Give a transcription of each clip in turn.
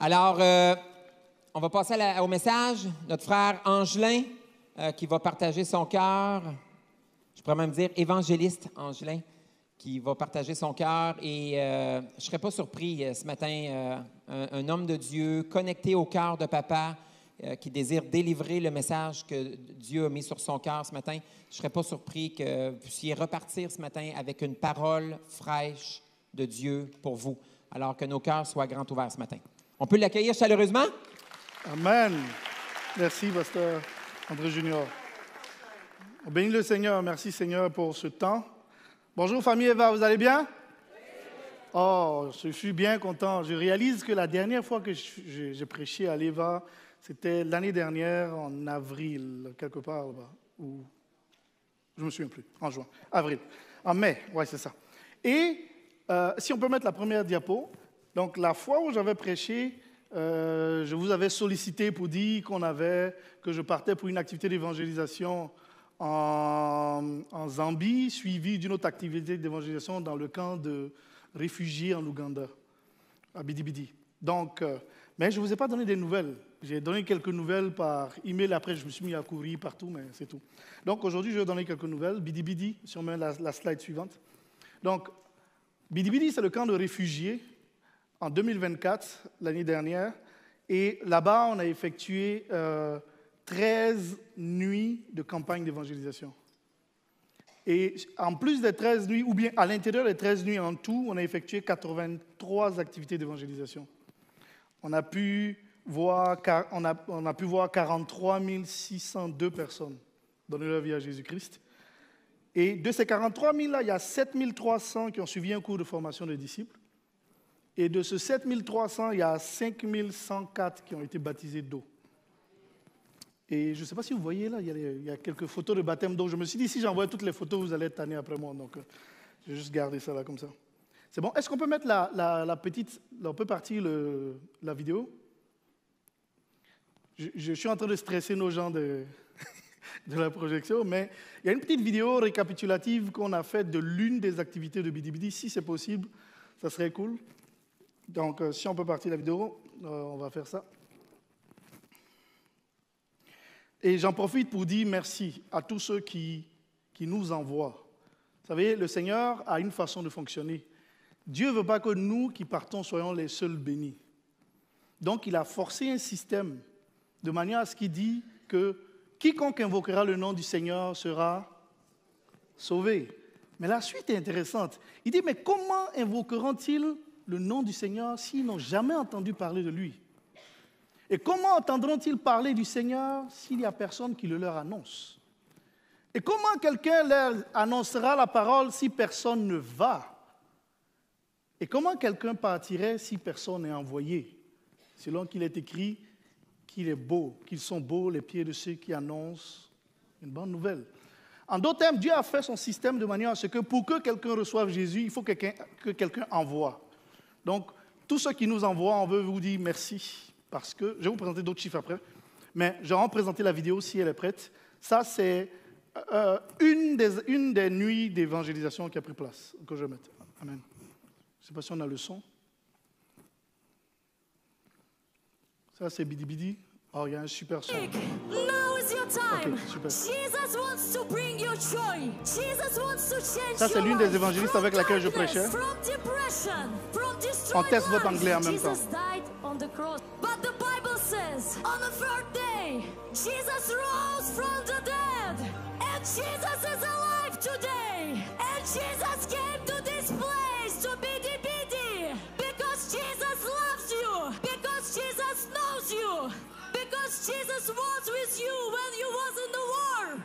Alors, on va passer au message. Notre frère Angelin qui va partager son cœur. Je pourrais même dire évangéliste Angelin qui va partager son cœur. Et je ne serais pas surpris ce matin, un homme de Dieu connecté au cœur de papa qui désire délivrer le message que Dieu a mis sur son cœur ce matin. Je ne serais pas surpris que vous puissiez repartir ce matin avec une parole fraîche de Dieu pour vous, alors que nos cœurs soient grands ouverts ce matin. On peut l'accueillir chaleureusement? Amen. Merci, pasteur André Junior. On bénit le Seigneur. Merci, Seigneur, pour ce temps. Bonjour, famille Eva, vous allez bien? Oh, je suis bien content. Je réalise que la dernière fois que j'ai prêché à l'Eva, c'était l'année dernière, en avril, quelque part là-bas. Ou je ne me souviens plus, en juin, avril. En mai, oui, c'est ça. Et si on peut mettre la première diapo, donc la fois où j'avais prêché, je vous avais sollicité pour dire que je partais pour une activité d'évangélisation en Zambie, suivie d'une autre activité d'évangélisation dans le camp de réfugiés en Ouganda, à Bidi-Bidi. Donc, mais je ne vous ai pas donné des nouvelles. J'ai donné quelques nouvelles par email, après je me suis mis à courir partout, mais c'est tout. Donc aujourd'hui, je vais donner quelques nouvelles. Bidi-Bidi, si on met la slide suivante. Donc, Bidi-Bidi, c'est le camp de réfugiés en 2024, l'année dernière. Et là-bas, on a effectué 13 nuits de campagne d'évangélisation. Et en plus des 13 nuits, ou bien à l'intérieur des 13 nuits en tout, on a effectué 83 activités d'évangélisation. On a pu voir 43 602 personnes donner leur vie à Jésus-Christ. Et de ces 43 000-là, il y a 7 300 qui ont suivi un cours de formation de disciples. Et de ce 7 300, il y a 5 104 qui ont été baptisés d'eau. Et je ne sais pas si vous voyez là, il y a quelques photos de baptême d'eau. Je me suis dit, si j'envoie toutes les photos, vous allez être tannés après moi. Donc, je vais juste garder ça là comme ça. C'est bon? Est-ce qu'on peut mettre la petite... On peut partir la vidéo? Je suis en train de stresser nos gens de la projection, mais il y a une petite vidéo récapitulative qu'on a faite de l'une des activités de Bidi-Bidi. Si c'est possible, ça serait cool. Donc, si on peut partir la vidéo, on va faire ça. Et j'en profite pour dire merci à tous ceux qui nous envoient. Vous savez, le Seigneur a une façon de fonctionner. Dieu ne veut pas que nous qui partons soyons les seuls bénis. Donc, il a forcé un système de manière à ce qu'il dit que quiconque invoquera le nom du Seigneur sera sauvé. Mais la suite est intéressante. Il dit, mais comment invoqueront-ils le nom du Seigneur s'ils n'ont jamais entendu parler de lui? Et comment entendront-ils parler du Seigneur s'il n'y a personne qui le leur annonce? Et comment quelqu'un leur annoncera la parole si personne ne va? Et comment quelqu'un partirait si personne n'est envoyé? Selon qu'il est écrit qu'il est beau, qu'ils sont beaux les pieds de ceux qui annoncent une bonne nouvelle. En d'autres termes, Dieu a fait son système de manière à ce que pour que quelqu'un reçoive Jésus, il faut que quelqu'un envoie. Donc, tous ceux qui nous envoient, on veut vous dire merci, parce que, je vais vous présenter d'autres chiffres après, mais je vais en présenter la vidéo si elle est prête. Ça, c'est une des nuits d'évangélisation qui a pris place, que je vais mettre. Amen. Je ne sais pas si on a le son. Ça, c'est Bidi-Bidi. Oh, il y a un super son. Now is your time. Okay, super. Jesus wants to bring you joy. Jesus wants to change Ça, c'est l'une des évangélistes avec laquelle je prêchais. On teste votre anglais en même temps. Jesus died on the cross. But the Bible says, on the third day, Jesus rose from the dead. And Jesus is alive today. And Jesus came to this place to Bidi-Bidi. Because Jesus loves you. Because Jesus knows you. Because Jesus was with you when you was in the war.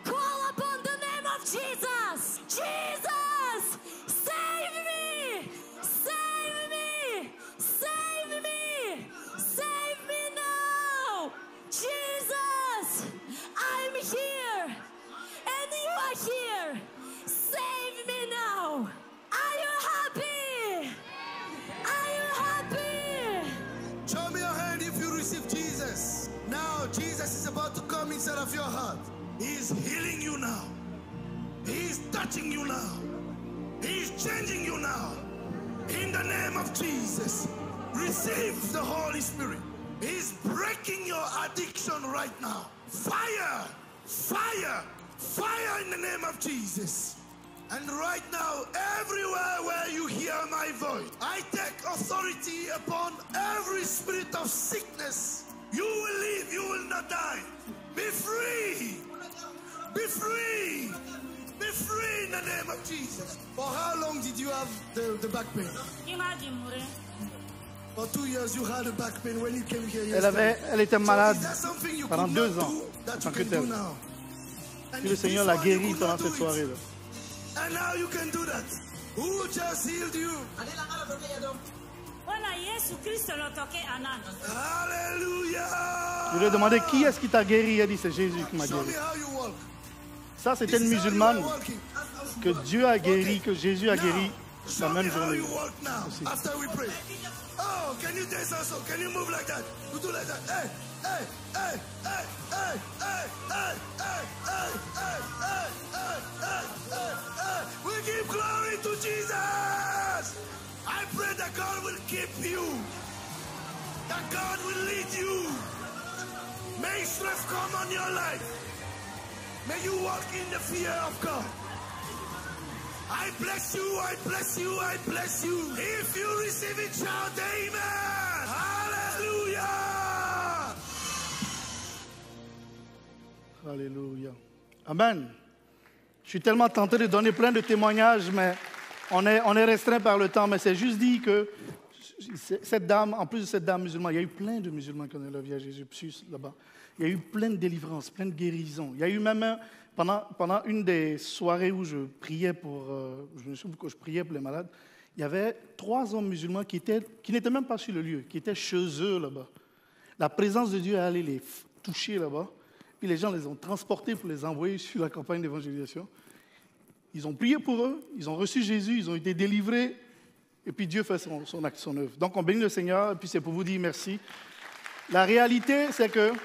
Call upon the name of Jesus. Jesus, save me, save me, save me, save me now. Jesus, I'm here, and you are here. Save me now. Are you happy? Are you happy? Show me your hand if you receive Jesus. Now Jesus is about to come inside of your heart. He is healing you now. He is touching you now. He is changing you now. In the name of Jesus. Receive the Holy Spirit. He's breaking your addiction right now. Fire, fire, fire in the name of Jesus. And right now, everywhere where you hear my voice, I take authority upon every spirit of sickness. You will live, you will not die. Be free. Be free. Be free in the name of Jesus. For how long did you have the back pain? For 2 years, you had a back pain when you came here yesterday. Elle était malade Is there something you pendant could 2 not ans, do that en you tant que can tel. do now? And Puis le Seigneur this l'a one, you guéri could pendant not cette do it. soirée-là. And now you can do that. Who just healed you? Hallelujah. Je lui ai demandé qui est-ce qui t'a guéri. Il a dit c'est Jésus qui m'a Show guéri. me how you walk. Ça, c'était This une is how you musulmane are walking. que Dieu a guéri, que Jésus a Now, guéri show la me même how journée. you walk now after we pray. Oh, can you dance also? Can you move like that? You do like that. Hey, hey, hey, hey, hey, hey, hey, hey, hey, hey, hey, hey, hey, hey, hey. We give glory to Jesus. I pray that God will keep you. That God will lead you. May strength come on your life. May you walk in the fear of God. I bless you, I bless you, I bless you. If you receive it, shout amen. Hallelujah. Alléluia. Amen. Je suis tellement tenté de donner plein de témoignages, mais on est restreint par le temps. Mais c'est juste dit que cette dame, en plus de cette dame musulmane, il y a eu plein de musulmans qui ont la vie à Jésus là-bas. Il y a eu plein de délivrances, plein de guérisons. Il y a eu même pendant une des soirées où je priais je me souviens que je priais pour les malades, il y avait 3 hommes musulmans qui n'étaient même pas sur le lieu, qui étaient chez eux là-bas. La présence de Dieu est allée les toucher là-bas. Puis les gens les ont transportés pour les envoyer sur la campagne d'évangélisation. Ils ont prié pour eux, ils ont reçu Jésus, ils ont été délivrés. Et puis Dieu fait son acte, son œuvre. Donc on bénit le Seigneur, et puis c'est pour vous dire merci. La réalité, c'est que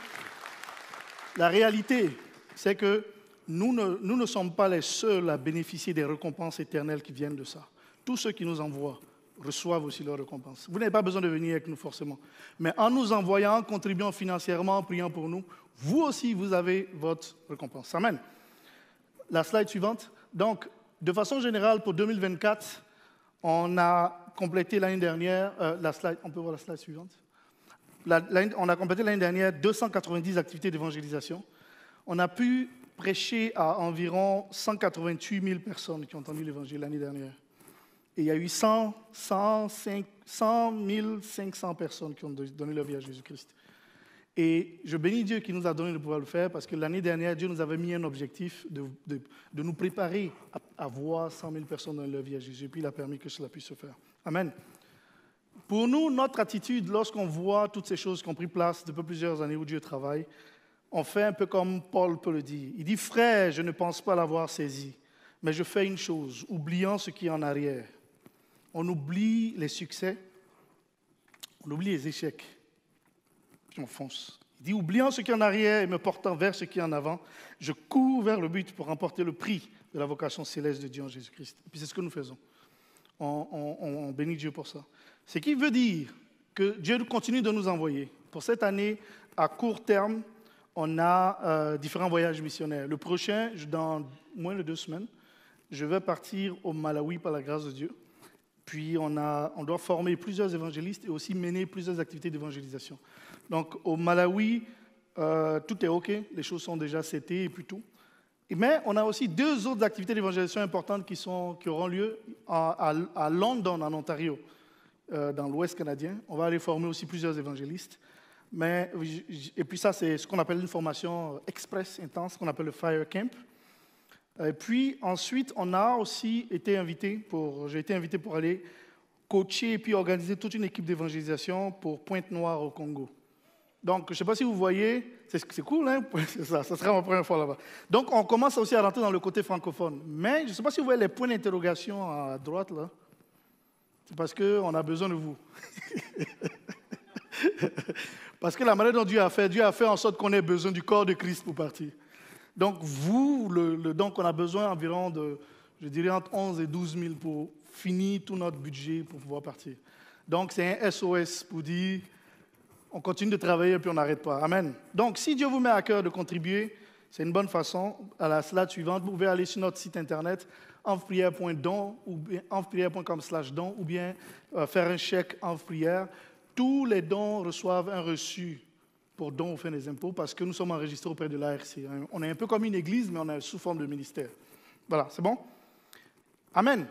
nous ne sommes pas les seuls à bénéficier des récompenses éternelles qui viennent de ça. Tous ceux qui nous envoient reçoivent aussi leur récompense. Vous n'avez pas besoin de venir avec nous forcément. Mais en nous envoyant, en contribuant financièrement, en priant pour nous, vous aussi, vous avez votre récompense. Amen. La slide suivante. Donc, de façon générale, pour 2024, on a complété l'année dernière, on peut voir la slide suivante. On a complété l'année dernière 290 activités d'évangélisation. On a pu prêcher à environ 188 000 personnes qui ont entendu l'évangile l'année dernière. Et il y a eu 100 500 personnes qui ont donné leur vie à Jésus-Christ. Et je bénis Dieu qui nous a donné le pouvoir de le faire parce que l'année dernière, Dieu nous avait mis un objectif de nous préparer à voir 100 000 personnes donner leur vie à Jésus. Et puis il a permis que cela puisse se faire. Amen. Pour nous, notre attitude, lorsqu'on voit toutes ces choses qui ont pris place depuis plusieurs années où Dieu travaille, on fait un peu comme Paul peut le dire. Il dit, frère, je ne pense pas l'avoir saisi, mais je fais une chose, oubliant ce qui est en arrière. On oublie les succès, on oublie les échecs, puis on fonce. Il dit, oubliant ce qui est en arrière et me portant vers ce qui est en avant, je cours vers le but pour remporter le prix de la vocation céleste de Dieu en Jésus-Christ. Et puis c'est ce que nous faisons. On bénit Dieu pour ça. Ce qui veut dire que Dieu continue de nous envoyer. Pour cette année, à court terme, on a différents voyages missionnaires. Le prochain, dans moins de 2 semaines, je vais partir au Malawi par la grâce de Dieu. Puis on doit former plusieurs évangélistes et aussi mener plusieurs activités d'évangélisation. Donc au Malawi, tout est OK, les choses sont déjà setées et puis tout. Mais on a aussi 2 autres activités d'évangélisation importantes qui auront lieu à London, en Ontario, dans l'Ouest canadien. On va aller former aussi plusieurs évangélistes. Et puis ça, c'est ce qu'on appelle une formation express, intense, qu'on appelle le Fire Camp. Et puis ensuite, j'ai été invité pour aller coacher et puis organiser toute une équipe d'évangélisation pour Pointe-Noire au Congo. Donc, je ne sais pas si vous voyez, c'est cool, hein? Ça sera ma première fois là-bas. Donc, on commence aussi à rentrer dans le côté francophone. Mais je ne sais pas si vous voyez les points d'interrogation à droite, là. C'est parce qu'on a besoin de vous. Parce que la manière dont Dieu a fait en sorte qu'on ait besoin du corps de Christ pour partir. Donc, donc on a besoin environ de, je dirais, entre 11 et 12 000 pour finir tout notre budget pour pouvoir partir. Donc, c'est un SOS pour dire, on continue de travailler et puis on n'arrête pas. Amen. Donc, si Dieu vous met à cœur de contribuer, c'est une bonne façon. À la slide suivante, vous pouvez aller sur notre site internet, enveprière.don ou bien enveprière.com/don ou bien faire un chèque Enve Prière. Tous les dons reçoivent un reçu pour don au fin des impôts parce que nous sommes enregistrés auprès de l'ARC. On est un peu comme une église, mais on est sous forme de ministère. Voilà, c'est bon? Amen.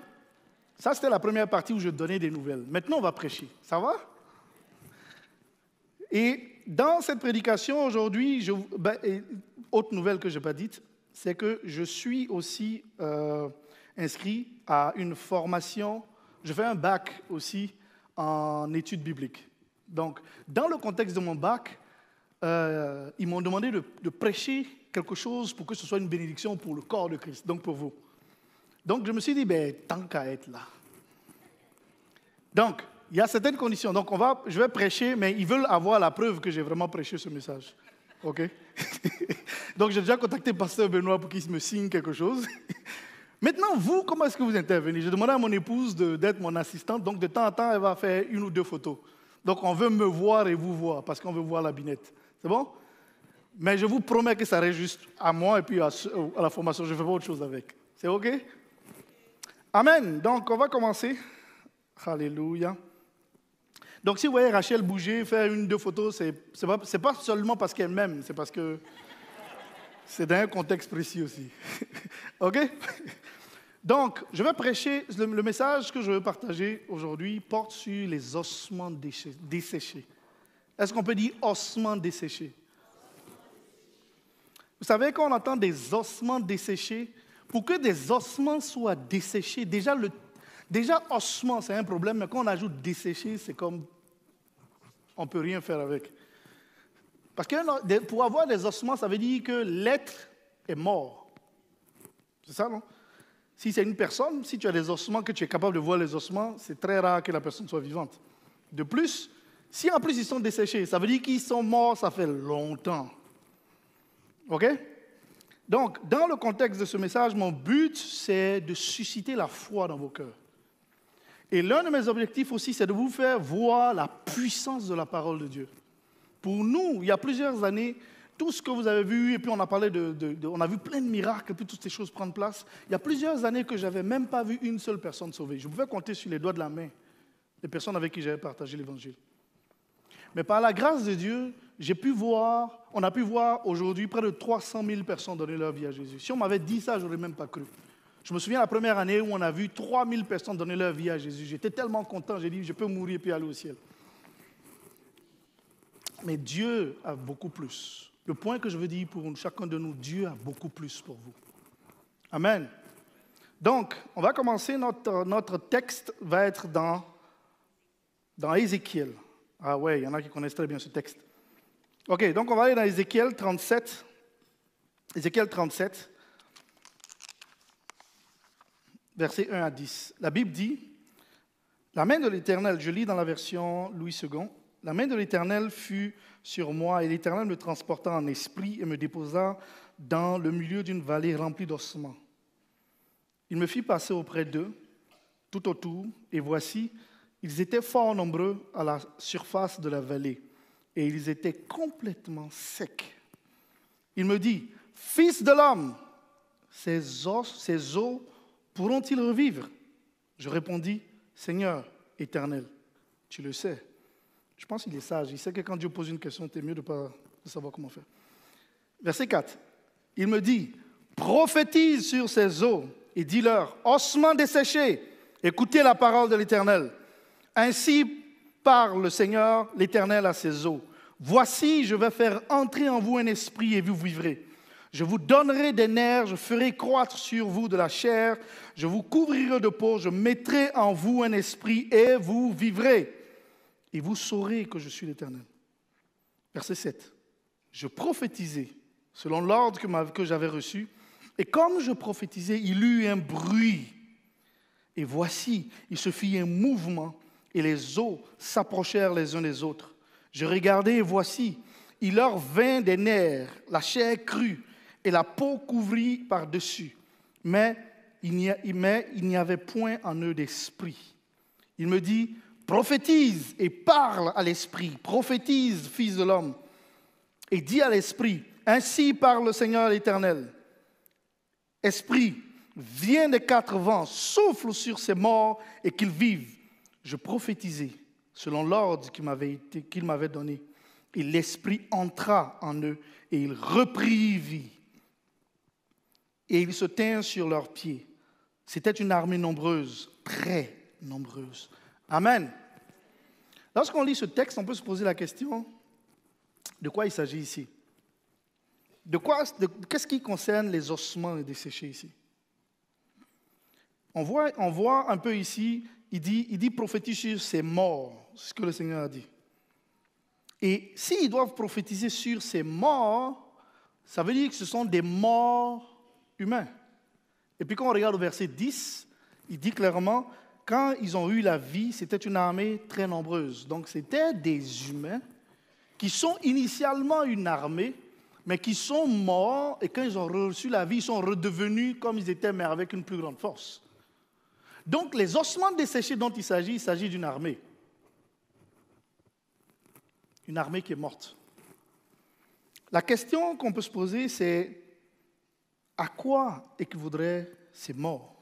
Ça, c'était la première partie où je donnais des nouvelles. Maintenant, on va prêcher. Ça va? Et dans cette prédication aujourd'hui, autre nouvelle que je n'ai pas dite, c'est que je suis aussi inscrit à une formation. Je fais un bac aussi en études bibliques. Donc, dans le contexte de mon bac, ils m'ont demandé de prêcher quelque chose pour que ce soit une bénédiction pour le corps de Christ, donc pour vous. Donc, je me suis dit, tant qu'à être là. Donc, il y a certaines conditions. Donc, je vais prêcher, mais ils veulent avoir la preuve que j'ai vraiment prêché ce message. OK? Donc, j'ai déjà contacté Pasteur Benoît pour qu'il me signe quelque chose. Maintenant, vous, comment est-ce que vous intervenez? J'ai demandé à mon épouse d'être mon assistante. Donc, de temps en temps, elle va faire 1 ou 2 photos. Donc, on veut me voir et vous voir, parce qu'on veut voir la binette. C'est bon? Mais je vous promets que ça reste juste à moi et puis à la formation. Je ne fais pas autre chose avec. C'est OK? Amen. Donc, on va commencer. Alléluia. Donc, si vous voyez Rachel bouger, faire 1 ou 2 photos, c'est pas seulement parce qu'elle m'aime, c'est parce que c'est dans un contexte précis aussi. OK? Donc, je vais prêcher. Le message que je veux partager aujourd'hui porte sur les ossements desséchés. Est-ce qu'on peut dire ossements desséchés? Vous savez, quand on entend des ossements desséchés, pour que des ossements soient desséchés, déjà ossement, c'est un problème, mais quand on ajoute desséché, c'est comme on ne peut rien faire avec. Parce que pour avoir des ossements, ça veut dire que l'être est mort. C'est ça, non? Si c'est une personne, si tu as des ossements, que tu es capable de voir les ossements, c'est très rare que la personne soit vivante. De plus, si en plus ils sont desséchés, ça veut dire qu'ils sont morts, ça fait longtemps. OK? Donc, dans le contexte de ce message, mon but, c'est de susciter la foi dans vos cœurs. Et l'un de mes objectifs aussi, c'est de vous faire voir la puissance de la parole de Dieu. Pour nous, il y a plusieurs années, tout ce que vous avez vu, et puis on a parlé on a vu plein de miracles, et puis toutes ces choses prendre place. Il y a plusieurs années que je n'avais même pas vu une seule personne sauvée. Je pouvais compter sur les doigts de la main les personnes avec qui j'avais partagé l'évangile. Mais par la grâce de Dieu, on a pu voir aujourd'hui près de 300 000 personnes donner leur vie à Jésus. Si on m'avait dit ça, je n'aurais même pas cru. Je me souviens la première année où on a vu 3 000 personnes donner leur vie à Jésus. J'étais tellement content, j'ai dit, je peux mourir et puis aller au ciel. Mais Dieu a beaucoup plus. Le point que je veux dire pour chacun de nous, Dieu a beaucoup plus pour vous. Amen. Donc, on va commencer, notre texte va être dans Ézéchiel. Ah ouais, il y en a qui connaissent très bien ce texte. OK, donc on va aller dans Ézéchiel 37. Ézéchiel 37, versets 1 à 10. La Bible dit, « La main de l'Éternel », je lis dans la version Louis II, « La main de l'Éternel fut sur moi, et l'Éternel me transporta en esprit et me déposa dans le milieu d'une vallée remplie d'ossements. Il me fit passer auprès d'eux, tout autour, et voici, ils étaient fort nombreux à la surface de la vallée, et ils étaient complètement secs. Il me dit, « Fils de l'homme, ces os pourront-ils revivre ?» Je répondis, « Seigneur éternel, tu le sais. » Je pense qu'il est sage. Il sait que quand Dieu pose une question, c'est mieux de savoir comment faire. Verset 4. Il me dit, « Prophétise sur ces eaux et dis-leur, ossements desséchés, écoutez la parole de l'Éternel. Ainsi parle le Seigneur, l'Éternel à ces eaux. Voici, je vais faire entrer en vous un esprit et vous vivrez. Je vous donnerai des nerfs, je ferai croître sur vous de la chair, je vous couvrirai de peau, je mettrai en vous un esprit et vous vivrez. Et vous saurez que je suis l'Éternel. » Verset 7. Je prophétisais selon l'ordre que j'avais reçu, et comme je prophétisais, il eut un bruit. Et voici, il se fit un mouvement, et les eaux s'approchèrent les uns des autres. Je regardai, et voici, il leur vint des nerfs, la chair crue, et la peau couvrit par-dessus. Mais il n'y avait point en eux d'esprit. Il me dit, prophétise et parle à l'esprit. Prophétise, fils de l'homme, et dis à l'esprit, ainsi parle le Seigneur l'Éternel. Esprit, viens des quatre vents, souffle sur ces morts et qu'ils vivent. Je prophétisai selon l'ordre qu'il m'avait donné. Et l'Esprit entra en eux et il reprit vie. Et ils se tinrent sur leurs pieds. C'était une armée nombreuse, très nombreuse. Amen. Lorsqu'on lit ce texte, on peut se poser la question, de quoi il s'agit ici? Qu'est-ce qui concerne les ossements desséchés ici? On voit un peu ici, il dit prophétise sur ces morts, c'est ce que le Seigneur a dit. Et s'ils doivent prophétiser sur ces morts, ça veut dire que ce sont des morts humains. Et puis quand on regarde au verset 10, il dit clairement, quand ils ont eu la vie, c'était une armée très nombreuse. Donc c'était des humains qui sont initialement une armée, mais qui sont morts, et quand ils ont reçu la vie, ils sont redevenus comme ils étaient, mais avec une plus grande force. Donc les ossements desséchés dont il s'agit d'une armée. Une armée qui est morte. La question qu'on peut se poser, c'est à quoi équivaudraient ces morts?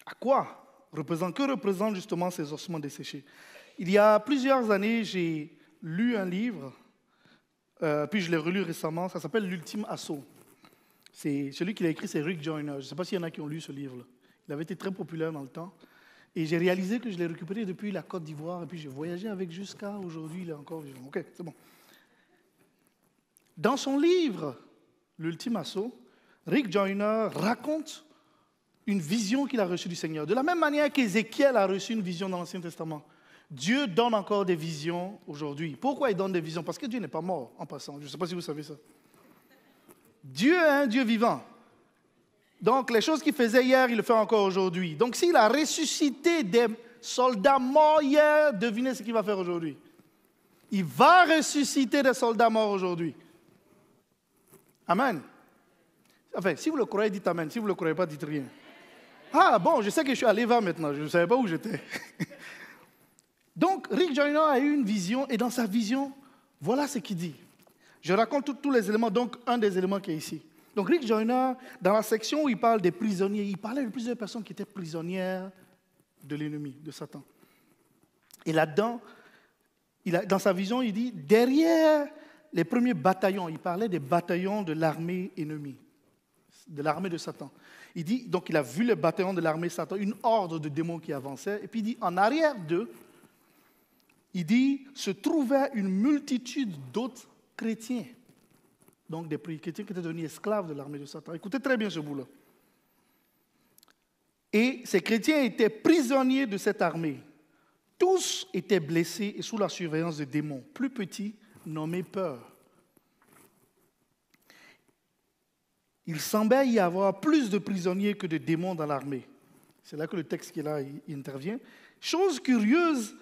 À quoi? Que représentent justement ces ossements desséchés? Il y a plusieurs années, j'ai lu un livre, puis je l'ai relu récemment, ça s'appelle L'Ultime Assaut. C'est celui qui l'a écrit, c'est Rick Joyner. Je ne sais pas s'il y en a qui ont lu ce livre-là. Il avait été très populaire dans le temps. Et j'ai réalisé que je l'ai récupéré depuis la Côte d'Ivoire, et puis j'ai voyagé avec jusqu'à aujourd'hui, il est encore vivant. Ok, c'est bon. Dans son livre, L'Ultime Assaut, Rick Joyner raconte une vision qu'il a reçue du Seigneur. De la même manière qu'Ézéchiel a reçu une vision dans l'Ancien Testament. Dieu donne encore des visions aujourd'hui. Pourquoi il donne des visions? Parce que Dieu n'est pas mort, en passant. Je ne sais pas si vous savez ça. Dieu est un Dieu vivant. Donc, les choses qu'il faisait hier, il le fait encore aujourd'hui. Donc, s'il a ressuscité des soldats morts hier, devinez ce qu'il va faire aujourd'hui. Il va ressusciter des soldats morts aujourd'hui. Amen. Enfin, si vous le croyez, dites Amen. Si vous ne le croyez pas, dites rien. Ah bon, je sais que je suis à l'Eva maintenant. Je ne savais pas où j'étais. Donc, Rick Joyner a eu une vision, et dans sa vision, voilà ce qu'il dit. Je raconte tous les éléments, donc un des éléments qui est ici. Donc Rick Joyner, dans la section où il parle des prisonniers, il parlait de plusieurs personnes qui étaient prisonnières de l'ennemi, de Satan. Et là-dedans, dans sa vision, il dit, derrière les premiers bataillons, il parlait des bataillons de l'armée ennemie, de l'armée de Satan. Il dit, donc il a vu les bataillons de l'armée de Satan, une horde de démons qui avançait, et puis il dit, en arrière d'eux, il dit, se trouvait une multitude d'autres chrétiens. Donc des chrétiens qui étaient devenus esclaves de l'armée de Satan. Écoutez très bien ce bout-là. Et ces chrétiens étaient prisonniers de cette armée. Tous étaient blessés et sous la surveillance de démons, plus petits, nommés peur. Il semblait y avoir plus de prisonniers que de démons dans l'armée. C'est là que le texte qui est là il intervient. Chose curieuse,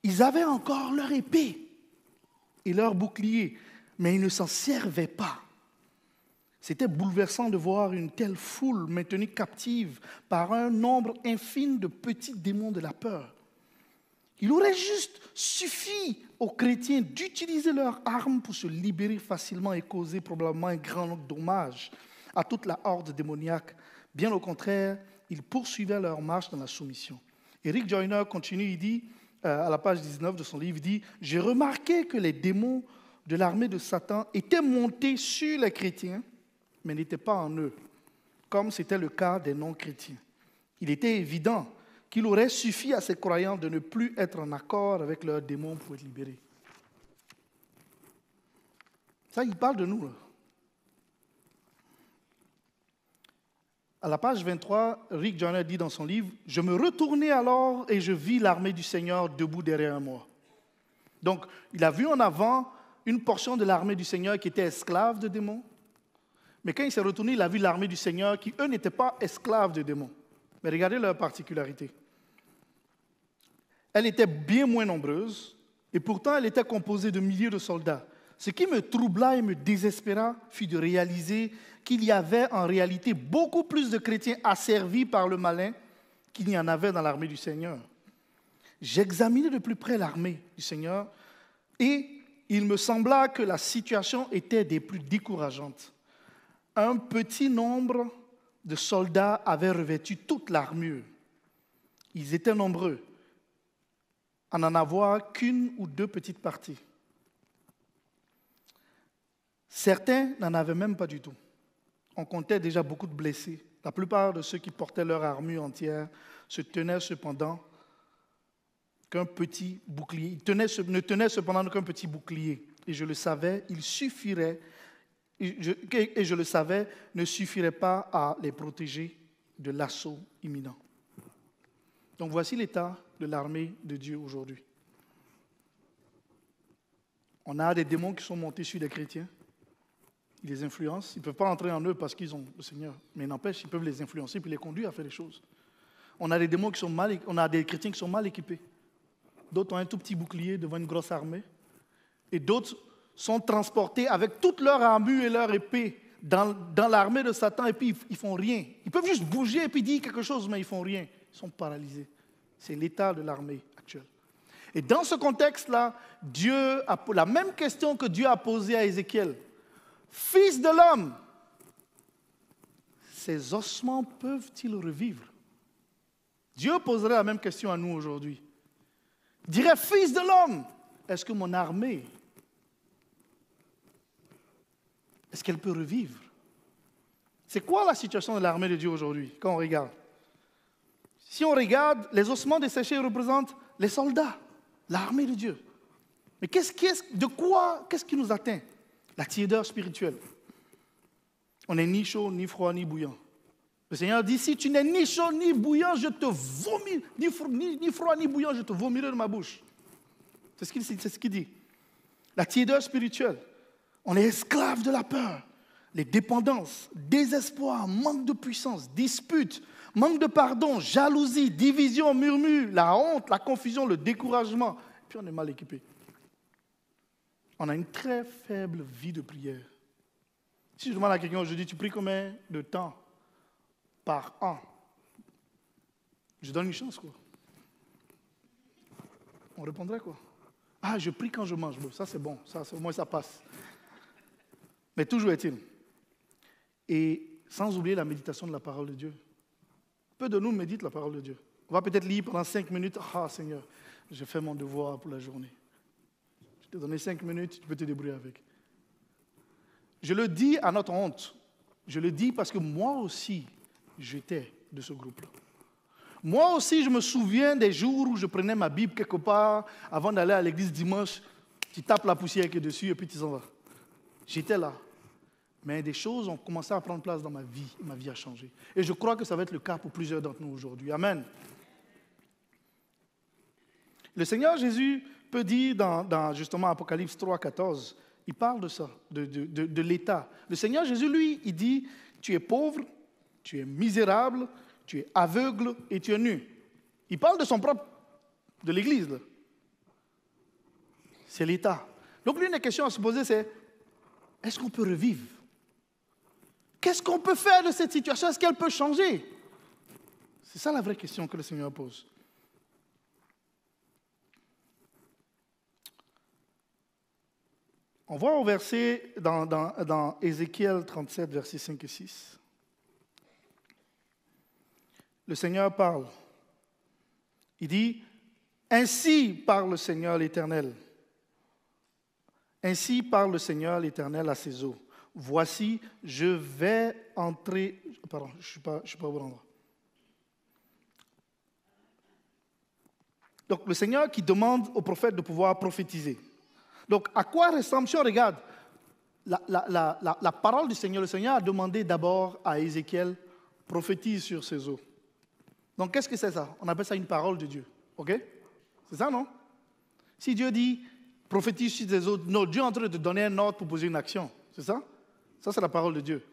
ils avaient encore leur épée et leur bouclier, mais ils ne s'en servaient pas. C'était bouleversant de voir une telle foule maintenue captive par un nombre infime de petits démons de la peur. Il aurait juste suffi aux chrétiens d'utiliser leurs armes pour se libérer facilement et causer probablement un grand dommage à toute la horde démoniaque. Bien au contraire, ils poursuivaient leur marche dans la soumission. Rick Joyner continue, il dit, à la page 19 de son livre, il dit « J'ai remarqué que les démons de l'armée de Satan étaient montés sur les chrétiens, mais n'étaient pas en eux, comme c'était le cas des non-chrétiens. Il était évident qu'il aurait suffi à ces croyants de ne plus être en accord avec leurs démons pour être libérés. » Ça, il parle de nous, là. À la page 23, Rick Joyner dit dans son livre, « Je me retournai alors et je vis l'armée du Seigneur debout derrière moi. » Donc, il a vu en avant une portion de l'armée du Seigneur qui était esclave de démons. Mais quand il s'est retourné, il a vu l'armée du Seigneur qui, eux, n'étaient pas esclaves de démons. Mais regardez leur particularité. Elle était bien moins nombreuse et pourtant elle était composée de milliers de soldats. Ce qui me troubla et me désespéra fut de réaliser qu'il y avait en réalité beaucoup plus de chrétiens asservis par le malin qu'il y en avait dans l'armée du Seigneur. J'examinais de plus près l'armée du Seigneur et il me sembla que la situation était des plus décourageantes. Un petit nombre de soldats avaient revêtu toute l'armure. Ils étaient nombreux, à n'en avoir qu'une ou deux petites parties. Certains n'en avaient même pas du tout. On comptait déjà beaucoup de blessés. La plupart de ceux qui portaient leur armure entière se tenaient cependant qu'un petit bouclier. Ne tenaient cependant qu'un petit bouclier. Et je le savais, il suffirait, et je le savais, ne suffirait pas à les protéger de l'assaut imminent. Donc voici l'état de l'armée de Dieu aujourd'hui. On a des démons qui sont montés sur les chrétiens. Ils les influencent. Ils ne peuvent pas entrer en eux parce qu'ils ont le Seigneur. Mais n'empêche, ils peuvent les influencer puis les conduire à faire des choses. On a des démons qui sont on a des chrétiens qui sont mal équipés. D'autres ont un tout petit bouclier devant une grosse armée. Et d'autres sont transportés avec toute leur armure et leur épée dans l'armée de Satan et puis ils ne font rien. Ils peuvent juste bouger et puis dire quelque chose, mais ils ne font rien. Ils sont paralysés. C'est l'état de l'armée actuelle. Et dans ce contexte-là, Dieu a la même question que Dieu a posée à Ézéchiel. Fils de l'homme, ces ossements peuvent-ils revivre? Dieu poserait la même question à nous aujourd'hui. Il dirait, fils de l'homme, est-ce que mon armée, est-ce qu'elle peut revivre? C'est quoi la situation de l'armée de Dieu aujourd'hui, quand on regarde? Si on regarde, les ossements desséchés représentent les soldats, l'armée de Dieu. Mais qu'est-ce qui nous atteint? La tiédeur spirituelle. On n'est ni chaud, ni froid, ni bouillant. Le Seigneur dit, si tu n'es ni chaud, ni bouillant, je te vomis, ni froid, ni bouillant, je te vomirai de ma bouche. C'est ce qu'il dit. La tiédeur spirituelle. On est esclave de la peur, les dépendances, désespoir, manque de puissance, disputes, manque de pardon, jalousie, division, murmure, la honte, la confusion, le découragement. Puis on est mal équipé. On a une très faible vie de prière. Si je demande à quelqu'un aujourd'hui, tu pries combien de temps par an? Je donne une chance, quoi. On répondrait quoi? Ah, je prie quand je mange. Bon, ça c'est bon, ça, au moins ça passe. Mais toujours est-il. Et sans oublier la méditation de la parole de Dieu. Peu de nous méditent la parole de Dieu. On va peut-être lire pendant 5 minutes. Ah Seigneur, j'ai fait mon devoir pour la journée. Je t'ai donné 5 minutes, tu peux te débrouiller avec. Je le dis à notre honte. Je le dis parce que moi aussi, j'étais de ce groupe-là. Moi aussi, je me souviens des jours où je prenais ma Bible quelque part avant d'aller à l'église dimanche. Tu tapes la poussière qui est dessus et puis tu s'en vas. J'étais là. Mais des choses ont commencé à prendre place dans ma vie. Et ma vie a changé. Et je crois que ça va être le cas pour plusieurs d'entre nous aujourd'hui. Amen. Le Seigneur Jésus peut dire dans justement Apocalypse 3, 14, il parle de ça, de l'état. Le Seigneur Jésus, lui, il dit, tu es pauvre, tu es misérable, tu es aveugle et tu es nu. Il parle de son propre, de l'Église. Là. C'est l'état. Donc l'une des questions à se poser, c'est, est-ce qu'on peut revivre? Qu'est-ce qu'on peut faire de cette situation? Est-ce qu'elle peut changer? C'est ça la vraie question que le Seigneur pose. On voit au verset dans Ézéchiel 37, versets 5 et 6. Le Seigneur parle. Il dit, « Ainsi parle le Seigneur l'Éternel. Ainsi parle le Seigneur l'Éternel à ses eaux. Voici, je vais entrer... » Pardon, je ne suis pas au bon endroit. Donc, le Seigneur qui demande au prophète de pouvoir prophétiser. Donc, à quoi ressemble, si on regarde la parole du Seigneur, le Seigneur a demandé d'abord à Ézéchiel, prophétise sur ses eaux. Donc, qu'est-ce que c'est ça? On appelle ça une parole de Dieu. OK? C'est ça, non? Si Dieu dit, prophétise sur ses eaux, non, Dieu est en train de te donner un ordre pour poser une action. C'est ça? Ça, c'est la parole de Dieu.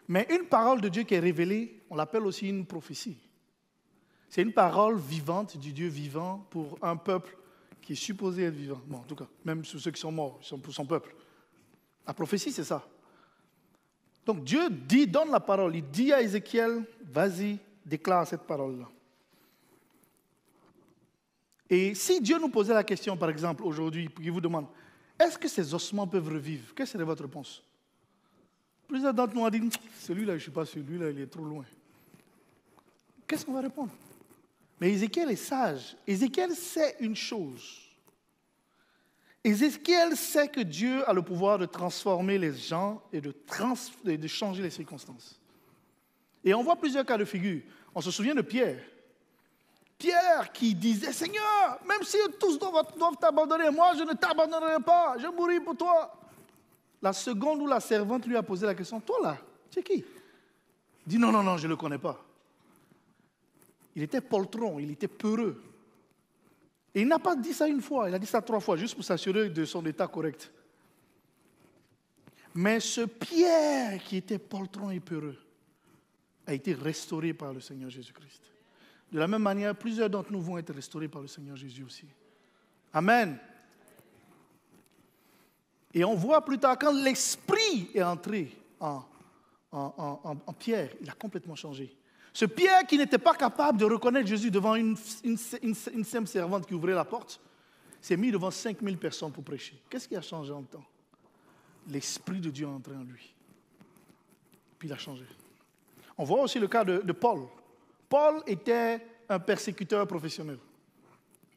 Mais une parole de Dieu qui est révélée, on l'appelle aussi une prophétie. C'est une parole vivante du Dieu vivant pour un peuple qui est supposé être vivant. Bon, en tout cas, même ceux qui sont morts, sont pour son peuple. La prophétie, c'est ça. Donc Dieu dit, donne la parole. Il dit à Ézéchiel, vas-y, déclare cette parole-là. Et si Dieu nous posait la question, par exemple, aujourd'hui, qui vous demande, est-ce que ces ossements peuvent revivre? Quelle serait votre réponse? Plusieurs d'entre nous ont dit, celui-là, je ne suis pas celui-là, il est trop loin. Qu'est-ce qu'on va répondre? Mais Ézéchiel est sage. Ézéchiel sait une chose. Ézéchiel sait que Dieu a le pouvoir de transformer les gens et de changer les circonstances. Et on voit plusieurs cas de figure. On se souvient de Pierre. Pierre qui disait, Seigneur, même si tous doivent t'abandonner, moi je ne t'abandonnerai pas, je mourrai pour toi. La seconde où la servante lui a posé la question, toi là, tu es qui? Il dit, non, je ne le connais pas. Il était poltron, il était peureux. Et il n'a pas dit ça une fois, il a dit ça 3 fois, juste pour s'assurer de son état correct. Mais ce Pierre qui était poltron et peureux a été restauré par le Seigneur Jésus-Christ. De la même manière, plusieurs d'entre nous vont être restaurés par le Seigneur Jésus aussi. Amen. Et on voit plus tard, quand l'Esprit est entré en Pierre, il a complètement changé. Ce Pierre qui n'était pas capable de reconnaître Jésus devant une simple servante qui ouvrait la porte, s'est mis devant 5000 personnes pour prêcher. Qu'est-ce qui a changé en temps? L'Esprit de Dieu est entré en lui. Puis il a changé. On voit aussi le cas de Paul. Paul était un persécuteur professionnel.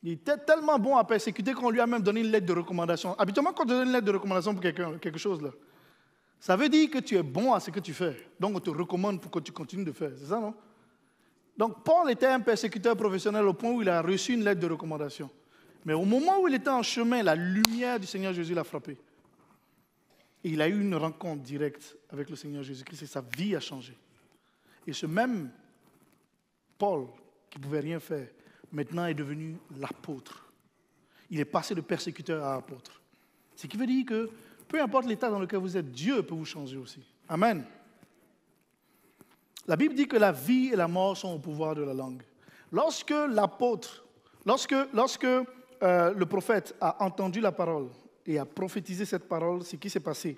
Il était tellement bon à persécuter qu'on lui a même donné une lettre de recommandation. Habituellement, quand on donne une lettre de recommandation pour quelque chose, là, ça veut dire que tu es bon à ce que tu fais. Donc, on te recommande pour que tu continues de faire. C'est ça, non? Donc, Paul était un persécuteur professionnel au point où il a reçu une lettre de recommandation. Mais au moment où il était en chemin, la lumière du Seigneur Jésus l'a frappé. Et il a eu une rencontre directe avec le Seigneur Jésus-Christ et sa vie a changé. Et ce même Paul, qui ne pouvait rien faire, maintenant est devenu l'apôtre. Il est passé de persécuteur à apôtre. Ce qui veut dire que, peu importe l'état dans lequel vous êtes, Dieu peut vous changer aussi. Amen. La Bible dit que la vie et la mort sont au pouvoir de la langue. Lorsque l'apôtre, lorsque le prophète a entendu la parole et a prophétisé cette parole, ce qui s'est passé,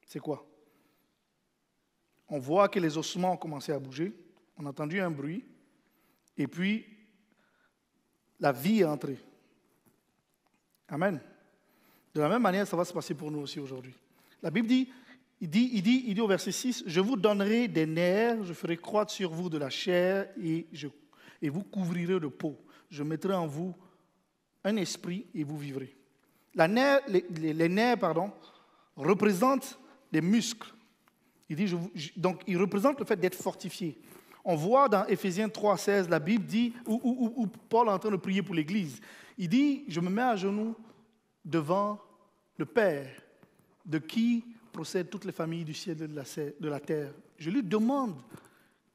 c'est quoi? On voit que les ossements ont commencé à bouger, on a entendu un bruit, et puis la vie est entrée. Amen. De la même manière, ça va se passer pour nous aussi aujourd'hui. La Bible dit, il dit au verset 6, « Je vous donnerai des nerfs, je ferai croître sur vous de la chair et vous couvrirez de peau. Je mettrai en vous un esprit et vous vivrez. » Les nerfs, représentent des muscles. Il dit, donc, ils représentent le fait d'être fortifié. On voit dans Éphésiens 3,16, la Bible dit, où Paul est en train de prier pour l'Église, il dit, je me mets à genoux devant le Père, de qui procèdent toutes les familles du ciel et de la terre. Je lui demande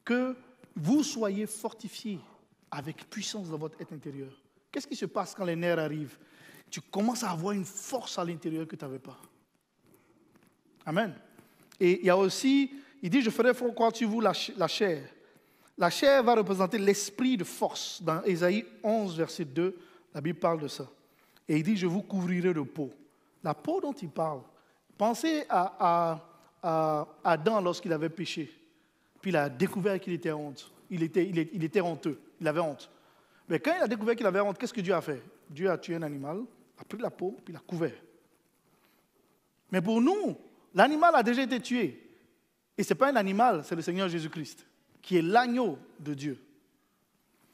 que vous soyez fortifiés avec puissance dans votre être intérieur. Qu'est-ce qui se passe quand les nerfs arrivent? Tu commences à avoir une force à l'intérieur que tu n'avais pas. Amen. Et il y a aussi, il dit, je ferai croître sur vous la chair. La chair va représenter l'esprit de force. Dans Ésaïe 11, verset 2, la Bible parle de ça. Et il dit, je vous couvrirai de peau. La peau dont il parle, pensez à Adam lorsqu'il avait péché. Puis il a découvert qu'il était honte. Il était honteux, il avait honte. Mais quand il a découvert qu'il avait honte, qu'est-ce que Dieu a fait? Dieu a tué un animal, a pris la peau, puis l'a couvert. Mais pour nous, l'animal a déjà été tué. Et ce n'est pas un animal, c'est le Seigneur Jésus-Christ, qui est l'agneau de Dieu.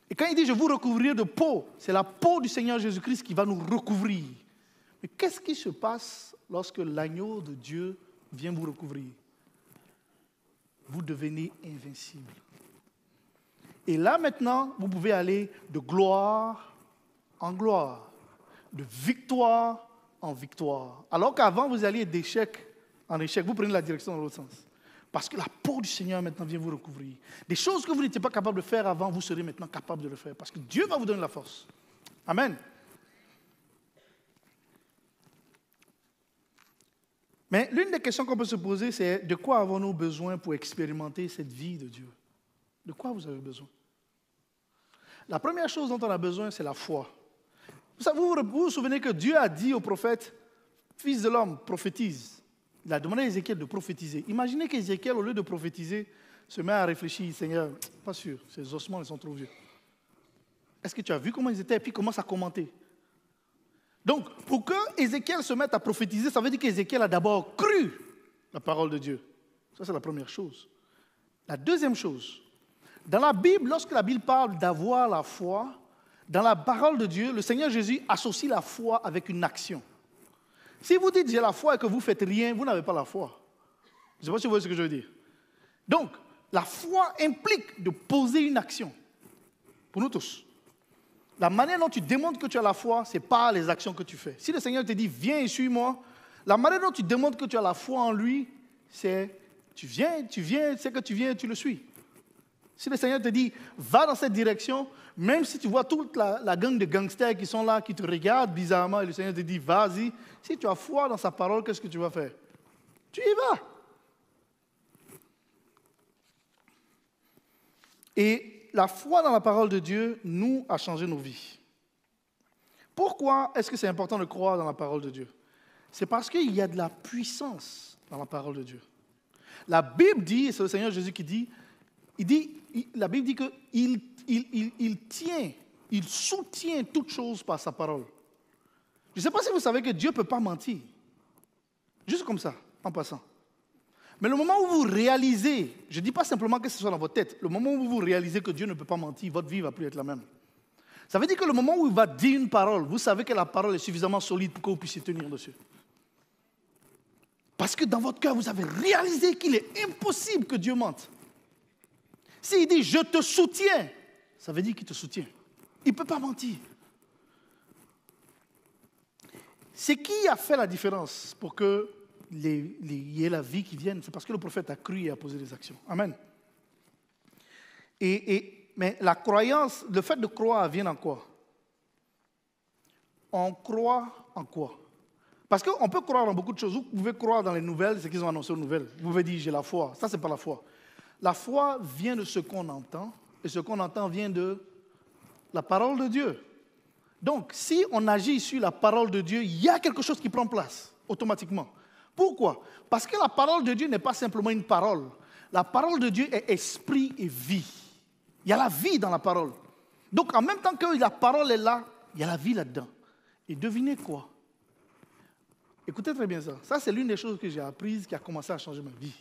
Et quand il dit « je vous recouvrirai de peau », c'est la peau du Seigneur Jésus-Christ qui va nous recouvrir. Mais qu'est-ce qui se passe lorsque l'agneau de Dieu vient vous recouvrir? Vous devenez invincible. Et là maintenant, vous pouvez aller de gloire en gloire, de victoire en victoire. Alors qu'avant, vous alliez d'échec en échec. Vous prenez la direction dans l'autre sens. Parce que la peau du Seigneur maintenant vient vous recouvrir. Des choses que vous n'étiez pas capable de faire avant, vous serez maintenant capable de le faire. Parce que Dieu va vous donner la force. Amen. Mais l'une des questions qu'on peut se poser, c'est de quoi avons-nous besoin pour expérimenter cette vie de Dieu? De quoi vous avez besoin? La première chose dont on a besoin, c'est la foi. Vous vous souvenez que Dieu a dit au prophète, « Fils de l'homme, prophétise ». Il a demandé à Ézéchiel de prophétiser. Imaginez qu'Ézéchiel, au lieu de prophétiser, se met à réfléchir, « Seigneur, pas sûr, ces ossements ils sont trop vieux. » Est-ce que tu as vu comment ils étaient? Et puis commence à commenter. Donc, pour que Ézéchiel se mette à prophétiser, ça veut dire qu'Ézéchiel a d'abord cru la parole de Dieu. Ça, c'est la première chose. La deuxième chose, dans la Bible, lorsque la Bible parle d'avoir la foi, dans la parole de Dieu, le Seigneur Jésus associe la foi avec une action. Si vous dites j'ai la foi et que vous ne faites rien, vous n'avez pas la foi. Je ne sais pas si vous voyez ce que je veux dire. Donc, la foi implique de poser une action. Pour nous tous. La manière dont tu démontres que tu as la foi, ce n'est pas les actions que tu fais. Si le Seigneur te dit viens et suis-moi, la manière dont tu démontres que tu as la foi en lui, c'est tu viens, c'est que tu viens et tu le suis. Si le Seigneur te dit va dans cette direction, même si tu vois toute la gang de gangsters qui sont là, qui te regardent bizarrement, et le Seigneur te dit vas-y, si tu as foi dans sa parole, qu'est-ce que tu vas faire? Tu y vas. Et la foi dans la parole de Dieu nous a changé nos vies. Pourquoi est-ce que c'est important de croire dans la parole de Dieu? C'est parce qu'il y a de la puissance dans la parole de Dieu. La Bible dit, et c'est le Seigneur Jésus qui dit, la Bible dit qu'il soutient toutes choses par sa parole. Je ne sais pas si vous savez que Dieu ne peut pas mentir. Juste comme ça, en passant. Mais le moment où vous réalisez, je ne dis pas simplement que ce soit dans votre tête, le moment où vous réalisez que Dieu ne peut pas mentir, votre vie ne va plus être la même. Ça veut dire que le moment où il va dire une parole, vous savez que la parole est suffisamment solide pour que vous puissiez tenir dessus. Parce que dans votre cœur, vous avez réalisé qu'il est impossible que Dieu mente. S'il dit « je te soutiens », ça veut dire qu'il te soutient. Il ne peut pas mentir. C'est qui a fait la différence pour que il y ait la vie qui vienne? C'est parce que le prophète a cru et a posé des actions. Amen. Mais la croyance, le fait de croire vient en quoi? On croit en quoi? Parce qu'on peut croire en beaucoup de choses. Vous pouvez croire dans les nouvelles, c'est qu'ils ont annoncé aux nouvelles. Vous pouvez dire j'ai la foi. Ça, ce n'est pas la foi. La foi vient de ce qu'on entend, et ce qu'on entend vient de la parole de Dieu. Donc, si on agit sur la parole de Dieu, il y a quelque chose qui prend place, automatiquement. Pourquoi? Parce que la parole de Dieu n'est pas simplement une parole. La parole de Dieu est esprit et vie. Il y a la vie dans la parole. Donc, en même temps que la parole est là, il y a la vie là-dedans. Et devinez quoi? Écoutez très bien ça. Ça, c'est l'une des choses que j'ai apprises qui a commencé à changer ma vie.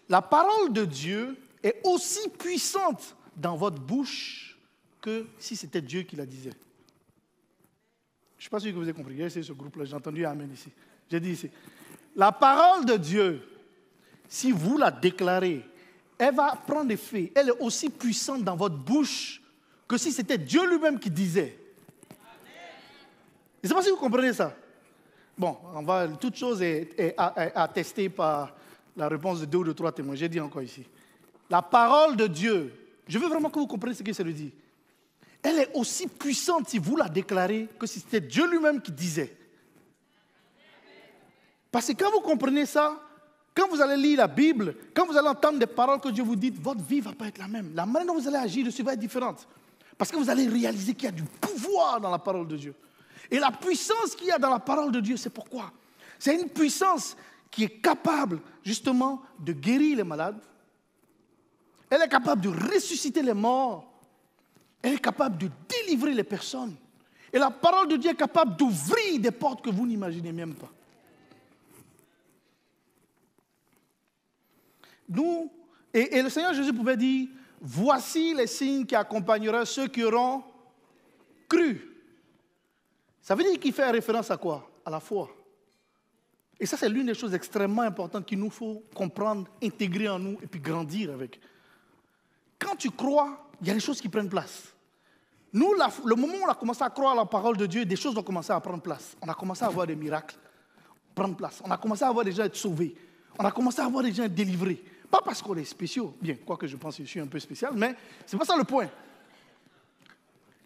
La parole de Dieu est aussi puissante dans votre bouche que si c'était Dieu qui la disait. Je ne suis pas sûr que vous avez compris. J'ai essayé ce groupe-là, j'ai entendu Amen ici. J'ai dit ici. La parole de Dieu, si vous la déclarez, elle va prendre effet. Elle est aussi puissante dans votre bouche que si c'était Dieu lui-même qui disait. Je ne sais pas si vous comprenez ça. Bon, toute chose est attestée par la réponse de 2 ou de 3 témoins. J'ai dit encore ici. La parole de Dieu, je veux vraiment que vous compreniez ce que ça veut dire. Elle est aussi puissante si vous la déclarez que si c'était Dieu lui-même qui disait. Parce que quand vous comprenez ça, quand vous allez lire la Bible, quand vous allez entendre des paroles que Dieu vous dit, votre vie ne va pas être la même. La manière dont vous allez agir dessus va être différente. Parce que vous allez réaliser qu'il y a du pouvoir dans la parole de Dieu. Et la puissance qu'il y a dans la parole de Dieu, c'est pourquoi? C'est une puissance qui est capable, justement, de guérir les malades. Elle est capable de ressusciter les morts. Elle est capable de délivrer les personnes. Et la parole de Dieu est capable d'ouvrir des portes que vous n'imaginez même pas. Nous, et le Seigneur Jésus pouvait dire, voici les signes qui accompagneront ceux qui auront cru. Ça veut dire qu'il fait référence à quoi? À la foi. Et ça, c'est l'une des choses extrêmement importantes qu'il nous faut comprendre, intégrer en nous et puis grandir avec. Quand tu crois, il y a des choses qui prennent place. Nous, le moment où on a commencé à croire à la parole de Dieu, des choses ont commencé à prendre place. On a commencé à avoir des miracles prendre place. On a commencé à voir des gens être sauvés. On a commencé à voir des gens être délivrés. Pas parce qu'on est spéciaux, bien, quoique je pense que je suis un peu spécial, mais ce n'est pas ça le point.